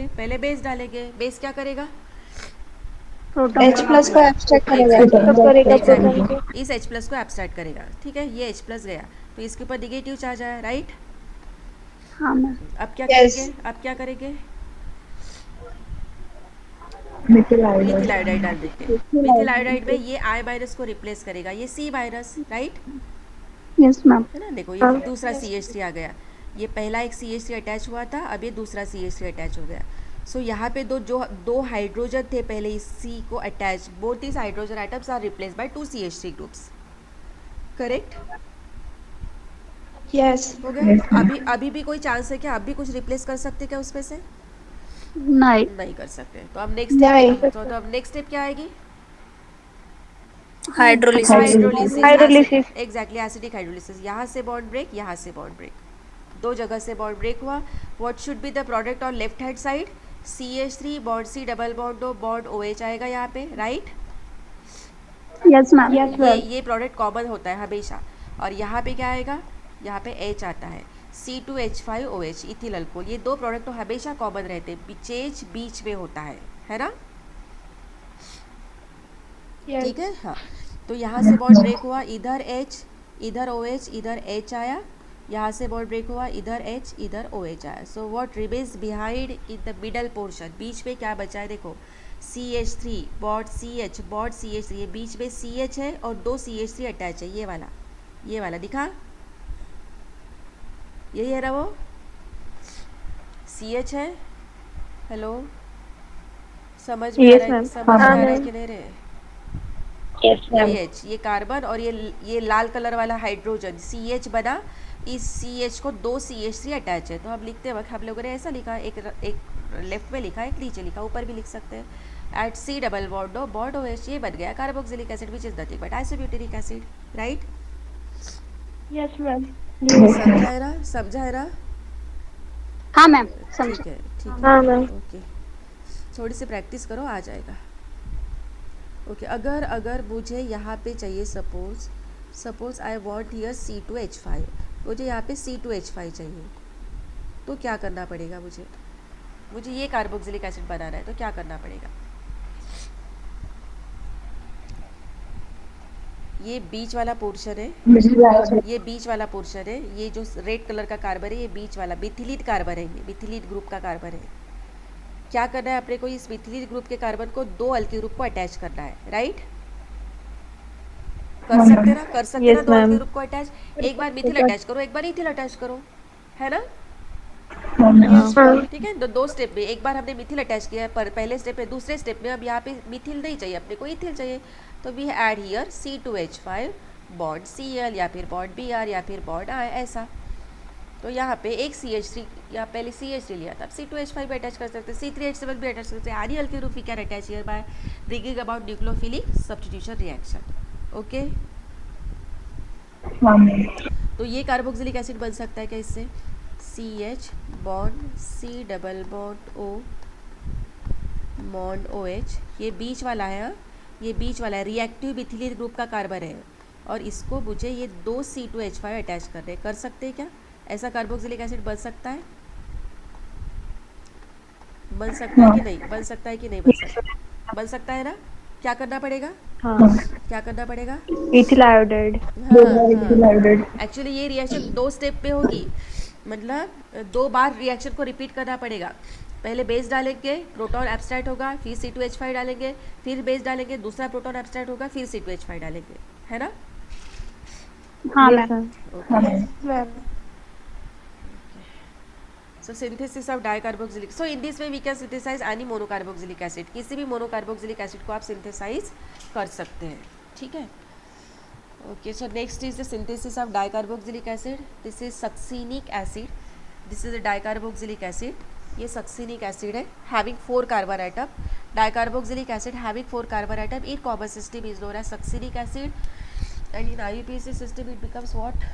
पहले बेस डालेंगे, बेस क्या करेगा, H प्लस को एब्स्ट्रैक्ट करेगा, तब करेगा प्रोटॉन को। इस H प्लस को एब्स्ट्रैक्ट करेगा, ठीक है? ये H प्लस गया, तो इसके ऊपर निगेटिव चार्ज आया, राइट? हाँ मैम। अब क्या करेंगे, अब क्या करेंगे, मिथिल आयोडाइड डाल देंगे। मिथिल आयोडाइड में ये I वायरस को रिप्लेस करेगा, ये C virus, right? Yes ma'am. है ना, देखो ये दूसरा CH3 आ गया, ये पहला एक CH3 अटैच हुआ था, अब ये दूसरा CH3 अटैच हो गया। सो यहाँ पे दो हाइड्रोजन थे पहले इस C को attach, both this hydrogen items are replaced by 2 CH3 groups, correct? Yes हो गया? अभी भी कोई चांस है क्या, अब भी कुछ रिप्लेस कर सकते क्या उसमें से, नहीं कर सकते। तो अब नेक्स्ट स्टेप, तो अब नेक्स्ट स्टेप क्या आएगी, हाइड्रोलिसिस, एग्जैक्टली, एसिडिक हाइड्रोलिसिस। यहाँ से बॉन्ड ब्रेक, यहाँ से बॉन्ड ब्रेक, 2 जगह से बॉन्ड ब्रेक हुआ। What should be the product on left hand side, CH3 bond C double bond O bond OH आएगा यहाँ पे, राइट? Yes ma'am. ये प्रोडक्ट कॉमन होता है हमेशा, और यहाँ पे क्या आएगा, यहाँ पे H आता है, C2H5OH इथिल अल्कोहल। ये 2 प्रोडक्ट तो हमेशा कॉमन रहते हैं, चेंज बीच में होता है ना? ठीक है, हाँ। तो यहाँ से बॉन्ड ब्रेक हुआ, इधर H, इधर OH, इधर H आया, यहाँ से बॉन्ड ब्रेक हुआ, इधर H इधर OH आया. So what remains behind in the middle portion, बीच में क्या बचा है देखो, CH3 bond CH bond CH3, ये बीच में CH है और 2 CH3 अटैच है, ये वाला दिखा, यही है ना वो CH है. हेलो, समझ में आ रहा है, समझ में आ रहा है कि नहीं रे? H ये कार्बन और ये लाल कलर वाला हाइड्रोजन CH बना, इस CH को 2 CH3 अटैच है. तो हम लिखते वक्त हम लोगों ने ऐसा लिखा, एक लेफ्ट में लिखा, एक नीचे लिखा, ऊपर भी लिख सकते हैं. At C double bond OH, ये बन गया carboxylic acid which is nothing but isobutyric acid, right? Yes ma'am. समझा है ना? हाँ मैम, ठीक समझे. है, हाँ मैम. ओके. थोड़ी सी प्रैक्टिस करो, आ जाएगा. ओके. अगर मुझे यहाँ पे चाहिए, suppose I want here C2H5, मुझे यहाँ पे C2H5 चाहिए, तो क्या करना पड़ेगा? मुझे ये कार्बोक्सिलिक एसिड बनाना है, तो क्या करना पड़ेगा? ये बीच वाला पोर्शन है, ये जो रेड कलर का कार्बन है, ये बीच वाला मिथिलीन कार्बन है, ये मिथिलीन ग्रुप का कार्बन है. क्या करना है अपने को? इस मिथिलीन ग्रुप के कार्बन को 2 अल्किल ग्रुप को अटैच करना है, राइट? कर सकते ना 2 अल्किल ग्रुप को अटैच. एक बार मिथिल अटैच करो, एक बार इथिल अटैच करो, है ना? ठीक है. तो 2 स्टेप में, एक बार हमने मिथिल अटैच किया है पर पहले स्टेप में, दूसरे स्टेप में अब यहाँ पे मिथिल नहीं चाहिए अपने को, इथिल चाहिए. तो we add here C2H5 bond Cl या फिर बॉन्ड Br या फिर बॉन्ड I, ऐसा. तो यहाँ पे एक CH3, या पहले CH3 लिया था, अब C2H5 भी अटैच कर सकते हैं, C3H7 भी अटैच कर सकते हैं. Any alkyl group we can attach here by bringing about nucleophilic substitution reaction. Okay. तो ये कार्बोक्सिलिक एसिड बन सकता है क्या इससे? CH bond C double bond O bond OH, ये बीच वाला है. हाँ, ये बीच वाला है, रिएक्टिव मिथिलीन ग्रुप का कार्बन है, और इसको मुझे ये 2 C2H5 अटैच करने, कर सकते हैं क्या? ऐसा कार्बोक्सिलिक एसिड बन सकता है? बन सकता है कि नहीं? बन सकता है कि नहीं? बन सकता है ना? क्या करना पड़ेगा? क्या करना पड़ेगा? Ethyl iodide. हाँ. एक्चुअली ये रिएक्शन 2 स्टेप पे होगी, मतलब 2 बार रिएक्शन को रिपीट करना पड़ेगा. पहले बेस डालेंगे, प्रोटॉन एब्स्ट्रैक्ट होगा, फिर C2H5 डालेंगे, फिर बेस डालेंगे, दूसरा प्रोटॉन एब्स्ट्रैक्ट होगा, फिर C2H5 डालेंगे, है ना? हाँ ma'am. Ma'am. So synthesis of dicarboxylic. So in this way we can synthesize any monocarboxylic acid. किसी भी monocarboxylic acid को आप synthesize कर सकते हैं, ठीक है? Okay, so next is the synthesis of dicarboxylic acid. This is succinic acid. This is a dicarboxylic acid. ये succinic acid है, having 4 carbon atom. Dicarboxylic acid having 4 carbon atom. In common system is known as succinic acid, and in IUPAC system it becomes what?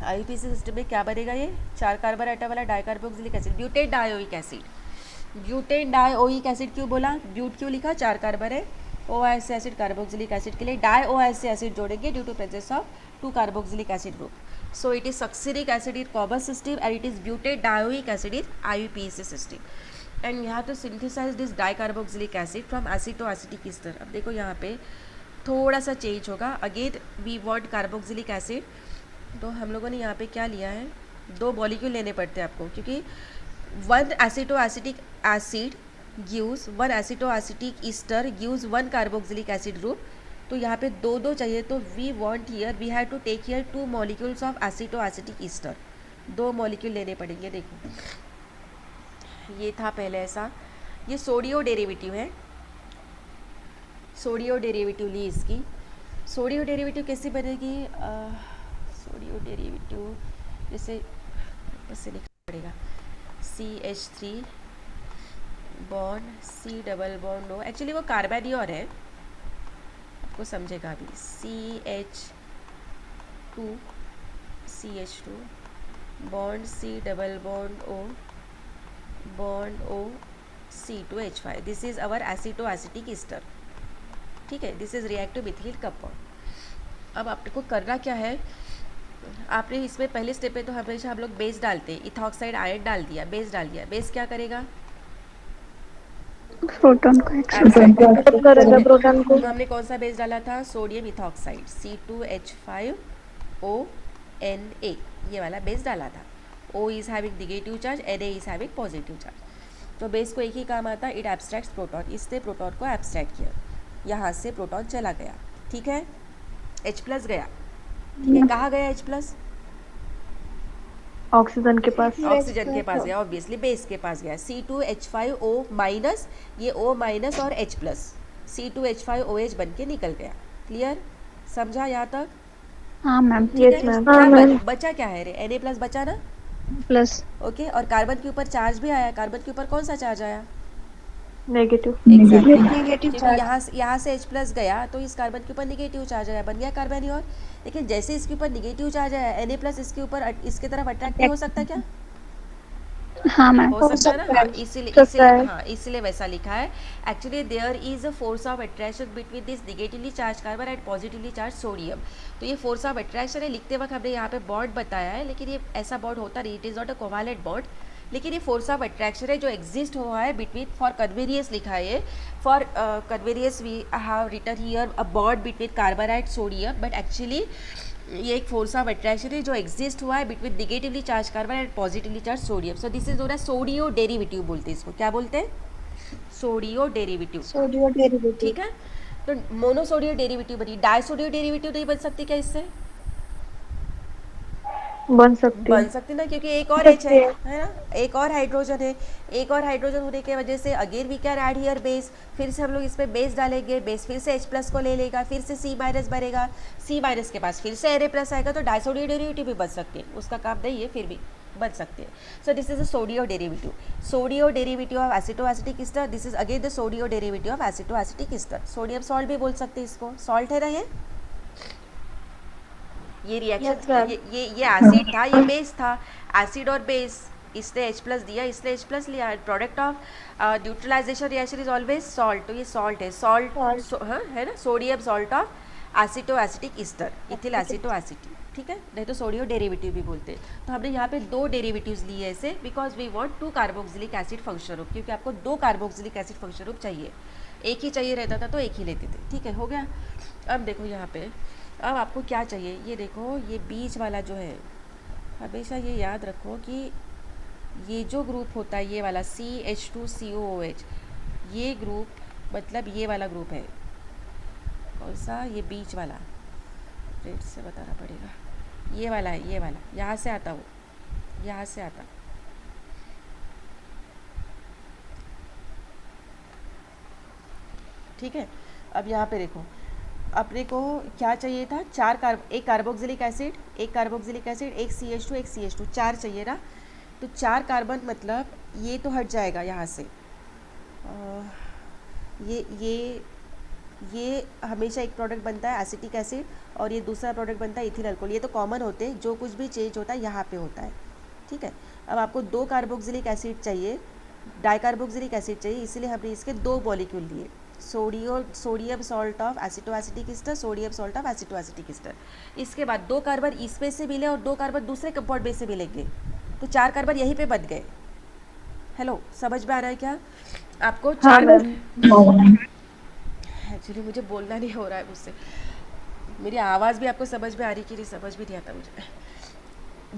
IUPAC system में क्या बनेगा? ये 4 कार्बन आइटम वाला dicarboxylic acid, butane dioic acid. Butane dioic acid क्यों बोला? ब्यूट क्यों लिखा? 4 कार्बन है. OIC एसिड कार्बोक्सिलिक एसिड के लिए डाई-OIC एसिड जोड़ेंगे due to presence of 2 carboxylic acid group. So it is succinic acid in common system and it is butane dioic acid in IUPAC system. And we have to synthesize this dicarboxylic acid from acid to acetic ester. अब देखो यहाँ पे थोड़ा सा चेंज होगा. Again we want carboxylic acid, तो हम लोगों ने यहाँ पे क्या लिया है? 2 मॉलिक्यूल लेने पड़ते हैं आपको, क्योंकि 1 acetoacetic acid gives 1 acetoacetic ester gives 1 carboxylic acid group. तो यहाँ पे 2 चाहिए, तो we want here we have to take here 2 molecules of acetoacetic ester. 2 molecule लेने पड़ेंगे. देखो ये था पहले ऐसा. ये सोडियो डेरिवेटिव है, सोडियो डेरिवेटिव ली इसकी. सोडियो डेरिवेटिव कैसे बनेगी? सोडियो डेरिवेटिव जैसे ऐसे लिखना पड़ेगा, CH3 bond C double bond O. Actually वो कार्बेनियोन है, आपको समझेगा अभी. CH2 bond C double bond O bond O C2H5. This is our acetoacetic ester, ठीक है? This is reactive methylene compound. अब आपको करना क्या है? आपने इसमें पहले स्टेप पे तो हमेशा हम लोग बेस डालते हैं, इथॉक्साइड आयन डाल दिया, बेस डाल दिया. बेस क्या करेगा? प्रोटॉन को करेगा प्रोटॉन को. तो हमने कौन सा बेस डाला था? सोडियम इथॉक्साइड C2H5 ONA, ये वाला बेस डाला था. O is having negative charge, Na is having positive charge. तो बेस को एक ही काम आता है, इट एब्स्ट्रैक्ट्स प्रोटॉन. इसने प्रोटॉन को एब्स्ट्रैक्ट किया, यहाँ से प्रोटॉन चला गया. ठीक है, H प्लस गया. ठीक है, कहाँ गया H प्लस? ऑक्सीजन के पास. ऑक्सीजन के पास गया, ऑब्वियसली बेस के पास गया. C2H5O माइनस, ये O माइनस और H प्लस, C2H5OH बन के निकल गया. क्लियर, समझा यहाँ तक? हाँ मैम. ठीक है. ma'am. क्या बचा क्या है रे? Na प्लस बचा ना. प्लस. ओके, और कार्बन के ऊपर चार्ज भी आया. कार्बन के ऊपर कौन सा चार्ज आया? नेगेटिव. नेगेटिव. यहाँ से H प्लस गया तो इस कार्बन के ऊपर निगेटिव चार्ज आया, बन गया कार्बोनिल. लेकिन जैसे इसके ऊपर निगेटिव चार्ज आया, Na प्लस इसके ऊपर इसके तरफ अट्रैक्ट नहीं हो सकता क्या? हाँ मैम. हो सकता है ना. इसीलिए वैसा लिखा है. Actually there is a force of attraction between this negatively charge carbon and positively charge sodium. तो ये फोर्स ऑफ अट्रैक्शन है. लिखते वक्त हमने यहाँ पे बॉन्ड बताया है, लेकिन ये ऐसा बॉन्ड होता नहीं. It is not a covalent bond, लेकिन ये फोर्स ऑफ अट्रैक्शन है जो एग्जिस्ट हुआ है बिटवीन. फॉर कन्वीनियंस लिखा है ये. For convenience we have written here a bond between carbon and sodium, but actually ये एक फोर्स ऑफ अट्रैक्शन है जो एग्जिस्ट हुआ है between negatively charge carbon and positively charge sodium. So this is known as sodio derivative बोलते हैं इसको. क्या बोलते हैं? Sodio derivative. ठीक है, तो मोनोसोडियो डेरिवेटिव बनी. डाइसोडियो डेरिवेटिव नहीं बन सकती क्या इससे? बन सकती ना, क्योंकि एक और H है ना, एक और हाइड्रोजन है. एक और हाइड्रोजन होने की वजह से again we can add here base. फिर से हम लोग इस पर बेस डालेंगे, बेस फिर से H प्लस को ले लेगा, फिर से C माइनस बनेगा, C माइनस के पास फिर से Na प्लस आएगा. तो डाइसोडियो डेरिवेटिव भी बन सकते हैं, उसका काम नहीं है, फिर भी बन सकते हैं. So this is a sodio derivative. Sodio derivative of aceto acetic ester. This is again the sodio derivative of aceto acetic ester. Sodium salt भी बोल सकते हैं इसको. सॉल्ट है ना ये रिएक्शन. ये एसिड था, ये बेस था. एसिड और बेस, इसने H प्लस दिया, इसने H प्लस लिया. Product of neutralization reaction is always salt. तो ये सॉल्ट है. सॉल्ट हाँ है ना, sodium salt of aceto acetic ester, ethyl aceto acetic. ठीक है, नहीं तो सोडियो डेरिवेटिव भी बोलते हैं. तो हमने यहाँ पे दो डेरिवेटिव्स लिए ऐसे, because we want 2 carboxylic acid function group, क्योंकि आपको 2 कार्बोक्सिलिक एसिड फंक्शन ग्रुप चाहिए. एक ही चाहिए रहता था तो एक ही लेते थे. ठीक है, हो गया. अब देखो यहाँ पे, अब आपको क्या चाहिए, ये देखो, ये बीच वाला जो है, हमेशा ये याद रखो कि ये जो ग्रुप होता है ये वाला CH2COOH, ये ग्रुप मतलब ये वाला ग्रुप है. कौन सा? ये बीच वाला. रेड से बताना पड़ेगा. ये वाला है, ये वाला. यहाँ से आता हो, यहाँ से आता. ठीक है, अब यहाँ पे देखो, अपने को क्या चाहिए था? एक कार्बोक्सिलिक एसिड, एक कार्बोक्सिलिक एसिड, एक CH2, एक CH2, 4 चाहिए ना. तो 4 कार्बन मतलब ये तो हट जाएगा यहाँ से. ये हमेशा एक प्रोडक्ट बनता है एसिटिक एसिड, और ये दूसरा प्रोडक्ट बनता है इथिल अल्कोहल. ये तो कॉमन होते हैं, जो कुछ भी चेंज होता है यहाँ पे होता है. ठीक है, अब आपको 2 कार्बोक्सिलिक एसिड चाहिए, डाइकार्बोक्सिलिक एसिड चाहिए, इसीलिए हमने इसके 2 मॉलिक्यूल लिए. Sodium salt of aceto acetic ester, sodium salt of aceto acetic Easter. इसके बाद 2 कार्बन इसमें से मिले और 2 कार्बन दूसरे कंपाउंड में से मिलेंगे, तो 4 कार्बन यहीं पे बन गए. हेलो, समझ में आ रहा है क्या आपको? 4. एक्चुअली मुझे बोलना नहीं हो रहा है मुझसे, मेरी आवाज़ भी आपको समझ में आ रही कि नहीं समझ भी नहीं आता मुझे.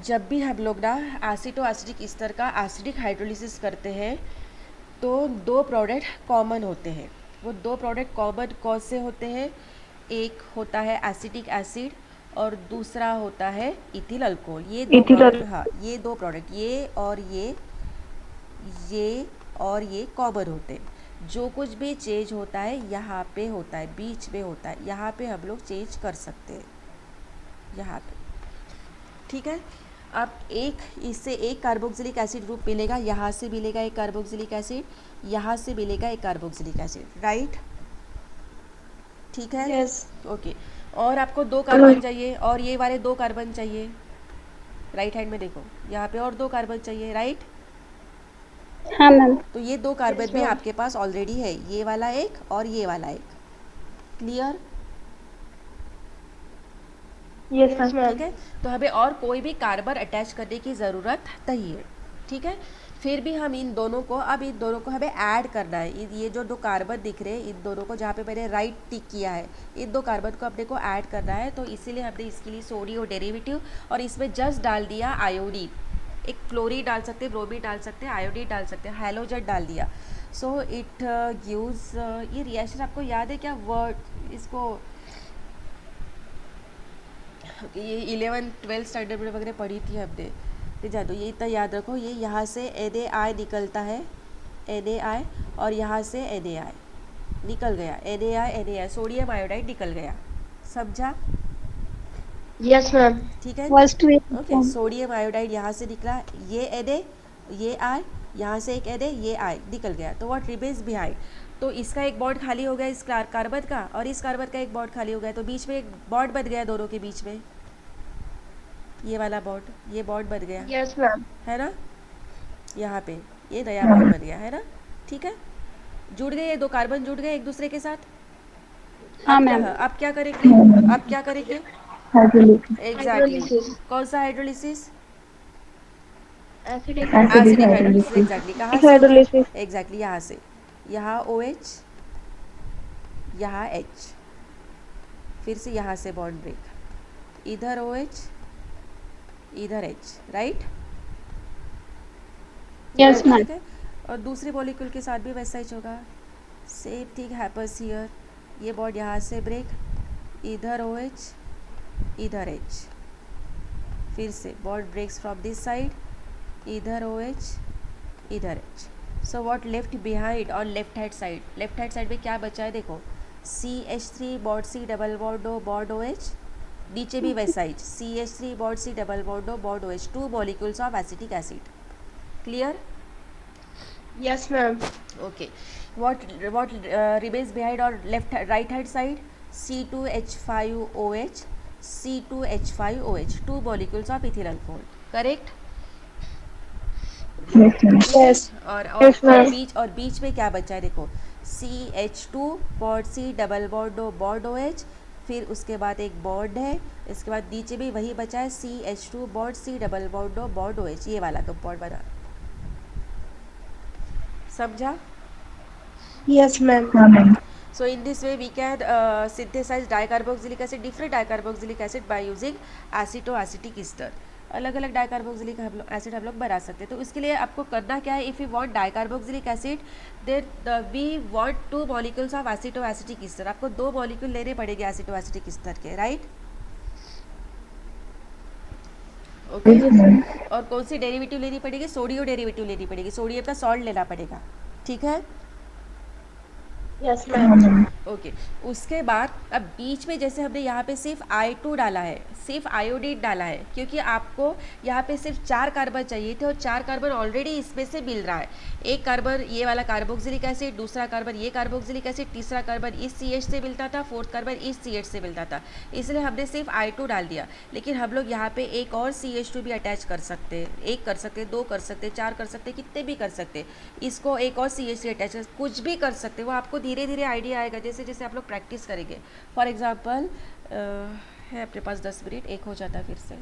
जब भी हम लोग ना एसिटो एसिटिक ईस्टर का एसिडिक हाइड्रोलिसिस करते हैं तो 2 प्रोडक्ट कॉमन होते हैं. वो 2 प्रोडक्ट कॉमन कौन से होते हैं? एक होता है एसिटिक एसिड और दूसरा होता है इथिल अल्कोहल. ये 2 प्रोडक्ट, हाँ, ये 2 प्रोडक्ट, ये और ये कॉमन होते हैं. जो कुछ भी चेंज होता है यहाँ पे होता है, बीच में होता है, यहाँ पे हम लोग चेंज कर सकते हैं, यहाँ पे. ठीक है, अब इससे एक कार्बोक्सिलिक एसिड ग्रुप मिलेगा, यहाँ से मिलेगा एक कार्बोक्सिलिक एसिड, यहाँ से मिलेगा एक कार्बोक्सिलिक एसिड. राइट, ठीक है. यस. ओके, और आपको 2 कार्बन चाहिए और ये वाले 2 कार्बन चाहिए. राइट हैंड में देखो, यहाँ पे और 2 कार्बन चाहिए. राइट. हाँ मैम. तो ये 2 कार्बन भी आपके पास ऑलरेडी है, ये वाला एक और ये वाला एक. क्लियर? Yes ma'am. ठीक है, तो हमें और कोई भी कार्बन अटैच करने की ज़रूरत नहीं है. ठीक है, फिर भी हम इन दोनों को हमें ऐड करना है। ये जो दो कार्बन दिख रहे हैं, इन दोनों को जहाँ पे मैंने राइट टिक किया है, इन दो कार्बन को अपने को ऐड करना है। तो इसीलिए हमने इसके लिए सोडियम डेरिवेटिव और इसमें जस्ट डाल दिया आयोडीन। एक फ्लोरीन डाल सकते हैं, ब्रोमीन डाल सकते हैं, आयोडीन डाल सकते हैं, हैलोजन डाल दिया। सो इट गिव्स, ये रिएक्शन आपको याद है क्या? वर्ड इसको ये 11th-12th स्टैंडर्ड में वगैरह पढ़ी थी हमने। तो जानो ये इतना याद रखो, ये यहाँ से NaI निकलता है, NaI, और यहाँ से NaI निकल गया, NaI सोडियम आयोडाइड निकल गया। समझा? Yes ma'am. ठीक है, First we okay. Sodium iodide यहाँ से निकला, ये Na, ये I, यहाँ से एक Na, ये I निकल गया। तो व्हाट रिमेन्स बिहाइंड, तो इसका एक बॉन्ड खाली हो गया इस कार्बन का, और इस कार्बन का एक बॉन्ड खाली हो गया, तो बीच में एक बॉन्ड बन गया दोनों के बीच में, ये वाला बॉन्ड, ये बॉन्ड बन गया, यस मैम। है ना? यहाँ पे ये नया बॉन्ड बन गया, है ना? ठीक है, जुड़ गए, ये दो कार्बन जुड़ गए एक दूसरे के साथ। हाँ अब मैम। अब क्या करेंगे? अब क्या करेंगे? Exactly, hydrolysis. कौन सा hydrolysis? Acidic acidic hydrolysis. Exactly, कहाँ से होगा? हाइड्रोलिसिस। एग्जैक्टली यहाँ से, यहाँ OH, यहाँ H, फिर से यहाँ से बॉन्ड ब्रेक, इधर OH, इधर H, राइट? Yes ma'am. ठीक है, और दूसरे मॉलिक्यूल के साथ भी वैसा ही होगा, सेम थिंग हैपन्स हियर। ये बॉन्ड यहाँ से ब्रेक, इधर OH, इधर H, फिर से bond breaks from this side, इधर OH, इधर H। So what left behind on left hand side? Left hand side में क्या बचा है? देखो, CH3 bond C double bond O bond OH, नीचे भी वैसा ही CH3 bond C double bond O bond OH, 2 molecules of acetic acid. Clear? Yes ma'am. Okay, what remains behind on right hand side? C2H5OH, C2H5OH, 2 molecules of ethyl alcohol, correct? Yes. और Yes, ma'am. बीच में क्या बचा है? देखो, CH2 bond C double bond O bond OH, फिर उसके बाद एक बॉन्ड है, इसके बाद नीचे भी वही बचा है, CH2 bond C double bond O bond OH, ये वाला कंपाउंड बना। समझा? Yes ma'am. So in this way we can synthesize dicarboxylic acid, different dicarboxylic acid by using acetoacetic ester। अलग अलग डाइकार्बोक्सिलिक एसिड हम लोग बना सकते हैं। तो इसके लिए आपको करना क्या है? If you want dicarboxylic acid, then we want 2 molecules of acetoacetic ester. आपको 2 मॉलिक्यूल लेने पड़ेंगे एसिटोएसिटिक ईस्टर के, राइट? ओके, और कौन सी डेरिवेटिव लेनी पड़ेगी? सोडियम डेरिवेटिव लेनी पड़ेगी, सोडियम का सॉल्ट लेना पड़ेगा, ठीक है? Yes ma'am. ओके, उसके बाद अब बीच में जैसे हमने यहाँ पे सिर्फ I2 डाला है, सिर्फ आयोडीन डाला है, क्योंकि आपको यहाँ पे सिर्फ 4 कार्बन चाहिए थे और 4 कार्बन ऑलरेडी इसमें से मिल रहा है। एक कार्बन ये वाला कार्बोक्सिलिक एसिड, दूसरा कार्बन ये कार्बोक्सिलिक एसिड, तीसरा कार्बन इस CH से मिलता था, फोर्थ कार्बन इस CH से मिलता था, इसलिए हमने सिर्फ I2 डाल दिया। लेकिन हम लोग यहाँ पे एक और CH2 भी अटैच कर सकते हैं, 1 कर सकते हैं, 2 कर सकते हैं, 4 कर सकते हैं, कितने भी कर सकते हैं। इसको एक और CH से अटैच कुछ भी कर सकते हैं, वो आपको धीरे धीरे आइडिया आएगा जैसे जैसे आप लोग प्रैक्टिस करेंगे। फॉर एग्जाम्पल है अपने पास 10 मिनट, एक हो जाता है फिर से।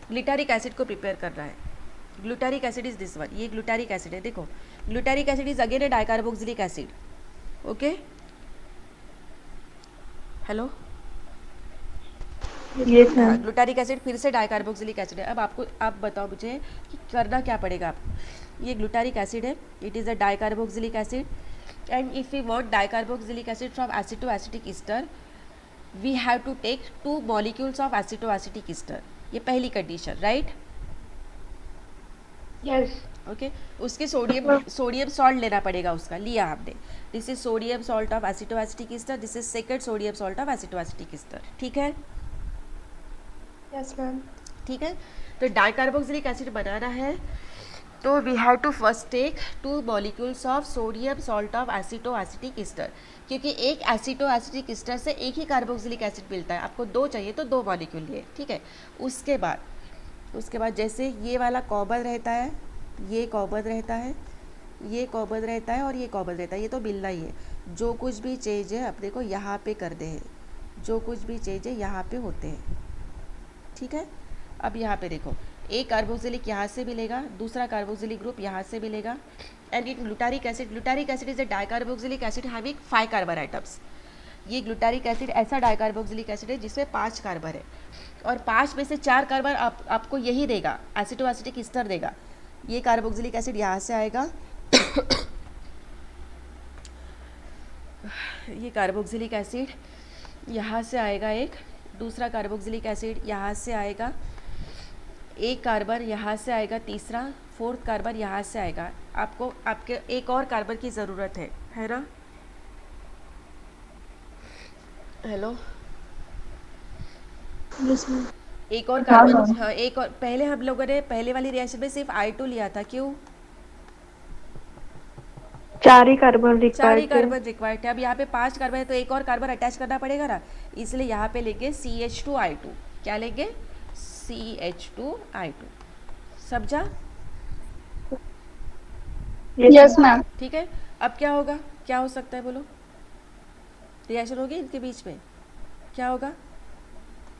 ग्लूटारिक एसिड को प्रिपेयर करना है। Glutaric acid is this one, ये ग्लूटारिक एसिड है। देखो, glutaric acid is again A dicarboxylic acid. Okay, hello, glutaric acid फिर से डाइकार्बोक्सिलिक एसिड है। अब आपको, आप बताओ मुझे कि करना क्या पड़ेगा आपको। ये ग्लूटारिक एसिड है, it is a dicarboxylic acid, and if we want dicarboxylic acid from acetoacetic ester, we have to take 2 molecules of acetoacetic ester। ये पहली कंडीशन, राइट? यस। ओके, उसके सोडियम सॉल्ट लेना पड़ेगा, उसका लिया हमने। This is sodium salt of acetoacetic ester, this is second sodium salt of acetoacetic ester, ठीक है? Yes ma'am. ठीक है, तो डाइकार्बोक्सिलिक एसिड बनाना है तो we have to first take 2 molecules of sodium salt of acetoacetic ester, क्योंकि एक एसिटोएसिटिक ईस्टर से एक ही कार्बोक्सिलिक एसिड मिलता है। आपको 2 चाहिए तो 2 मॉलिक्यूल लिए, ठीक है? उसके बाद जैसे ये वाला कॉमन रहता है, ये कॉमन रहता है, ये कॉमन रहता है और ये कॉमन रहता है, ये तो मिलना ही है। जो कुछ भी चेंज है अपने को यहाँ पे करते हैं, जो कुछ भी चेंज है यहाँ पे होते हैं, ठीक है? अब यहाँ पे देखो, एक कार्बोक्सिलिक यहाँ से मिलेगा, दूसरा कार्बोक्सिलिक ग्रुप यहाँ से मिलेगा, and in glutaric acid is a dicarboxylic acid having 5 carbon atoms. ये ग्लूटारिक एसिड ऐसा डाइकार्बोक्सिलिक एसिड है जिसमें 5 कार्बन है, और 5 में से 4 कार्बन आपको यही देगा, एसिटोएसिटिक ईस्टर देगा। ये कार्बोक्सिलिक एसिड यहाँ से आएगा ये कार्बोक्सिलिक एसिड यहाँ से आएगा, एक दूसरा कार्बोक्सिलिक एसिड यहाँ से आएगा, एक कार्बन यहाँ से आएगा, तीसरा 4th कार्बन यहाँ से आएगा। आपको आपके एक और कार्बन की ज़रूरत है ना? हेलो, एक और कार्बन, हाँ एक और। पहले हम लोगों ने पहले वाली रिएक्शन में सिर्फ I2 लिया था, क्यों? 4 ही कार्बन रिक्वायर्ड थे। अब यहाँ पे 5 कार्बन है तो एक और कार्बन अटैच करना पड़ेगा ना, इसलिए यहाँ पे लेंगे CH2I2। क्या लेंगे? CH2I2। समझा? Yes ma'am. ठीक है। अब क्या होगा, क्या हो सकता है बोलो? रिएक्शन होगी इनके बीच में, क्या होगा?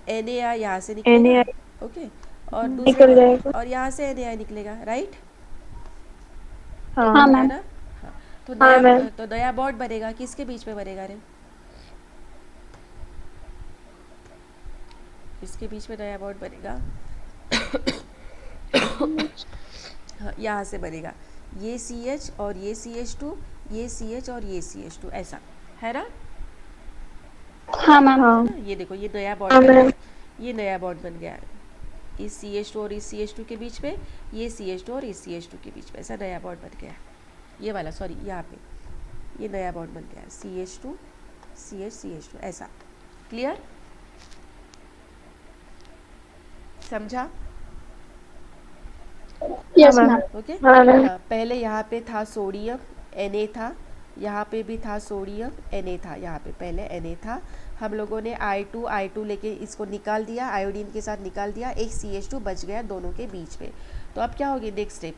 NaI यहाँ से निकलेगा, ओके, और निकल दूसरा जाएगा। और यहाँ से NaI निकलेगा, राइट? हाँ है मैम। ना? हाँ। तो हाँ, नया मैम। तो नया बॉन्ड बनेगा, किसके बीच में बनेगा रे? इसके बीच में नया बॉन्ड बनेगा हाँ, यहाँ से बनेगा ये CH और ये CH2, ये CH और ये CH2, ऐसा है ना? हाँ मैम। हाँ। है ना? ये देखो, ये नया बॉन्ड हाँ, बन मैम। गया, ये नया बॉन्ड बन गया इस CH2 और इस CH2 के बीच में, ये CH2 और इस CH2 के बीच में, ऐसा नया बॉन्ड बन गया। ये वाला, सॉरी, यहाँ पे ये नया बॉन्ड बन गया CH2 CH2, ऐसा। क्लियर? समझा? Yes ma'am. मैम। ओके। हाँ, मैम। पहले यहाँ पे था सोडियम, Na था, यहाँ पे भी था सोडियम, Na था, यहाँ पे पहले Na था। हम लोगों ने I2 लेके इसको निकाल दिया, आयोडीन के साथ निकाल दिया, एक CH2 बच गया दोनों के बीच में। तो अब क्या होगी नेक्स्ट स्टेप?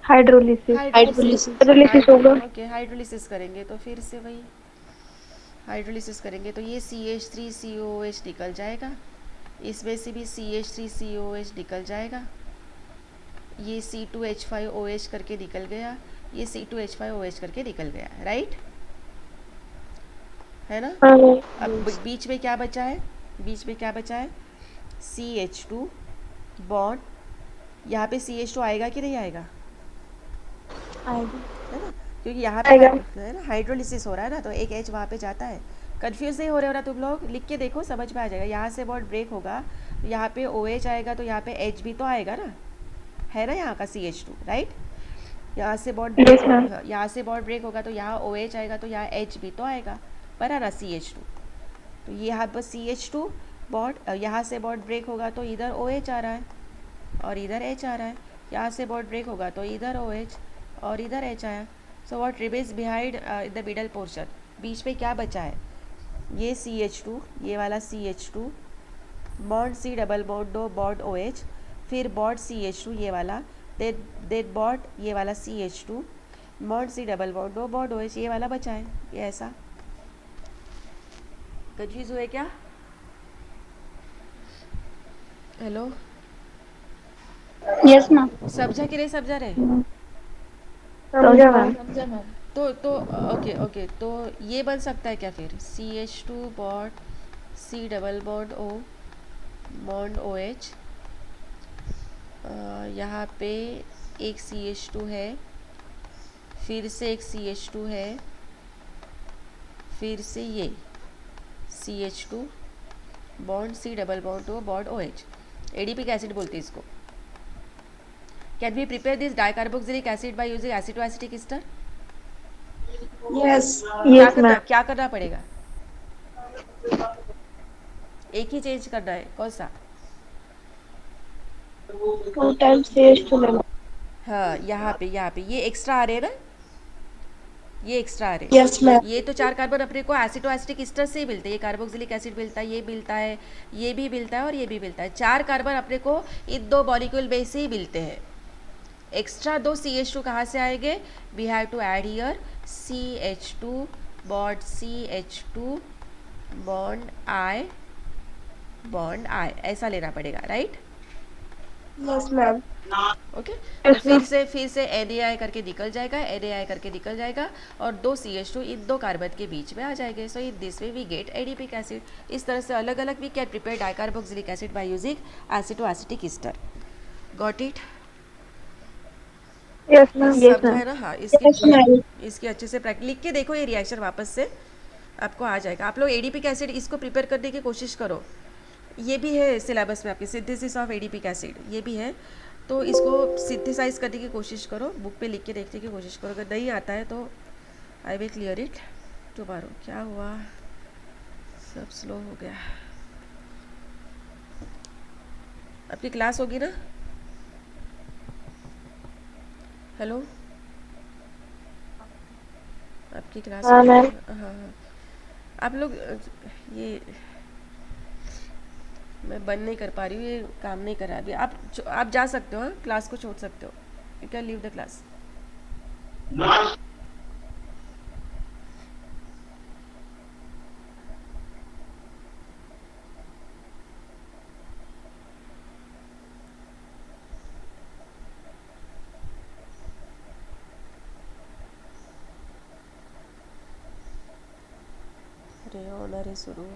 हाइड्रोलिसिस होगा। ओके, हाइड्रोलिसिस करेंगे तो फिर से वही हाइड्रोलिसिस करेंगे तो ये CH3COOH निकल जाएगा, इसमें से भी CH3COOH निकल जाएगा, ये C2H5OH करके निकल गया, ये C2H5OH करके निकल गया, राइट? है ना? हाँ, मैम। अब बीच में क्या बचा है? बीच में क्या बचा है? CH2 बॉन्ड, यहाँ पे CH2 आएगा कि नहीं आएगा? है ना? क्योंकि यहाँ पे आएगा। है ना, हाइड्रोलिसिस हो रहा है ना, तो एक H वहाँ पे जाता है। कंफ्यूज नहीं हो रहे हो ना तुम लोग? लिख के देखो, समझ में आ जाएगा। यहाँ से बॉन्ड ब्रेक होगा, यहाँ पे OH आएगा तो यहाँ पे H भी तो आएगा ना, है ना? यहाँ का CH2, राइट? यहाँ से बॉन्ड Yes, ma'am. यहाँ से बॉन्ड ब्रेक होगा तो यहाँ OH आएगा तो यहाँ H भी तो आएगा, बना ना CH2। तो ये यहाँ पर CH2 बॉन्ड, यहाँ से बॉन्ड ब्रेक होगा तो इधर OH आ रहा है और इधर H आ रहा है, यहाँ से बॉन्ड ब्रेक होगा तो इधर OH और इधर H आया। So what remains behind in the middle portion? बीच में क्या बचा है? ये CH2, ये वाला CH2, bond C double bond दो, बॉन्ड OH, फिर बॉन्ड CH2 ये वाला, देन बॉन्ड ये वाला CH2, bond C double bond दो, बॉन्ड OH, ये वाला बचा है, ये ऐसा। कंफ्यूज हुए क्या? Hello, yes ma'am. समझा कि नहीं समझा रहे? समझा मैम। तो ओके, तो ये बन सकता है क्या फिर? CH2 bond C double bond O bond OH, यहाँ पे एक CH2 है, फिर से एक CH2 है, फिर से ये CH2 bond C double bond O bond OH, ADP acid बोलते हैं इसको। Can we prepare this dicarboxylic acid by using acetoacetic ester? Yes, ma'am. क्या करना पड़ेगा? एक ही चेंज करना है, कौन सा? 2 times CH2 लेना। हाँ, यहाँ पे ये एक्स्ट्रा आ रहे हैं ना, ये एक्स्ट्रा आ रहे हैं। Yes, ma'am. ये तो 4 कार्बन अपने को एसिटोएसिटिक ईस्टर से ही मिलते हैं, ये कार्बोक्सिलिक एसिड मिलता है, ये मिलता है, ये भी मिलता है और ये भी मिलता है। 4 कार्बन अपने को इन 2 मॉलिक्यूल में से ही मिलते हैं। एक्स्ट्रा 2 CH2 कहाँ से आएंगे? We have to add here CH2 bond CH2 bond I bond I, ऐसा लेना पड़ेगा, राइट? Yes ma'am. ओके, तो Yes, ma'am. फिर से NaI करके निकल जाएगा, NaI करके निकल जाएगा और दो CH2 इन दो कार्बन के बीच में आ जाएंगे. So in this way we get adipic acid. इस तरह से अलग अलग we can prepare dicarboxylic acid by using acetoacetic ester. Got it? Yes ma'am. समझा है ना? हाँ, यस मैम। इसकी अच्छे से प्रैक्टिस लिख के देखो, ये रिएक्शन वापस से आपको आ जाएगा. आप लोग एडिपिक एसिड इसको प्रिपेयर करने की कोशिश करो. ये भी है सिलेबस में आपके, सिंथेसिस ऑफ एडिपिक एसिड, ये भी है. तो इसको सिंथेसाइज करने की कोशिश करो, बुक पे लिख के देखने की कोशिश करो. अगर नहीं आता है तो I will clear it tomorrow. क्या हुआ? सब स्लो हो गया. आपकी क्लास होगी ना? हेलो, आपकी क्लास हाँ होगी मैम। ना? हाँ हाँ. आप लोग ये मैं बंद नहीं कर पा रही हूँ, ये काम नहीं कर रहा अभी. आप जा सकते हो, हाँ, क्लास को छोड़ सकते हो. You can leave the class. अरे ऑनर है शुरू.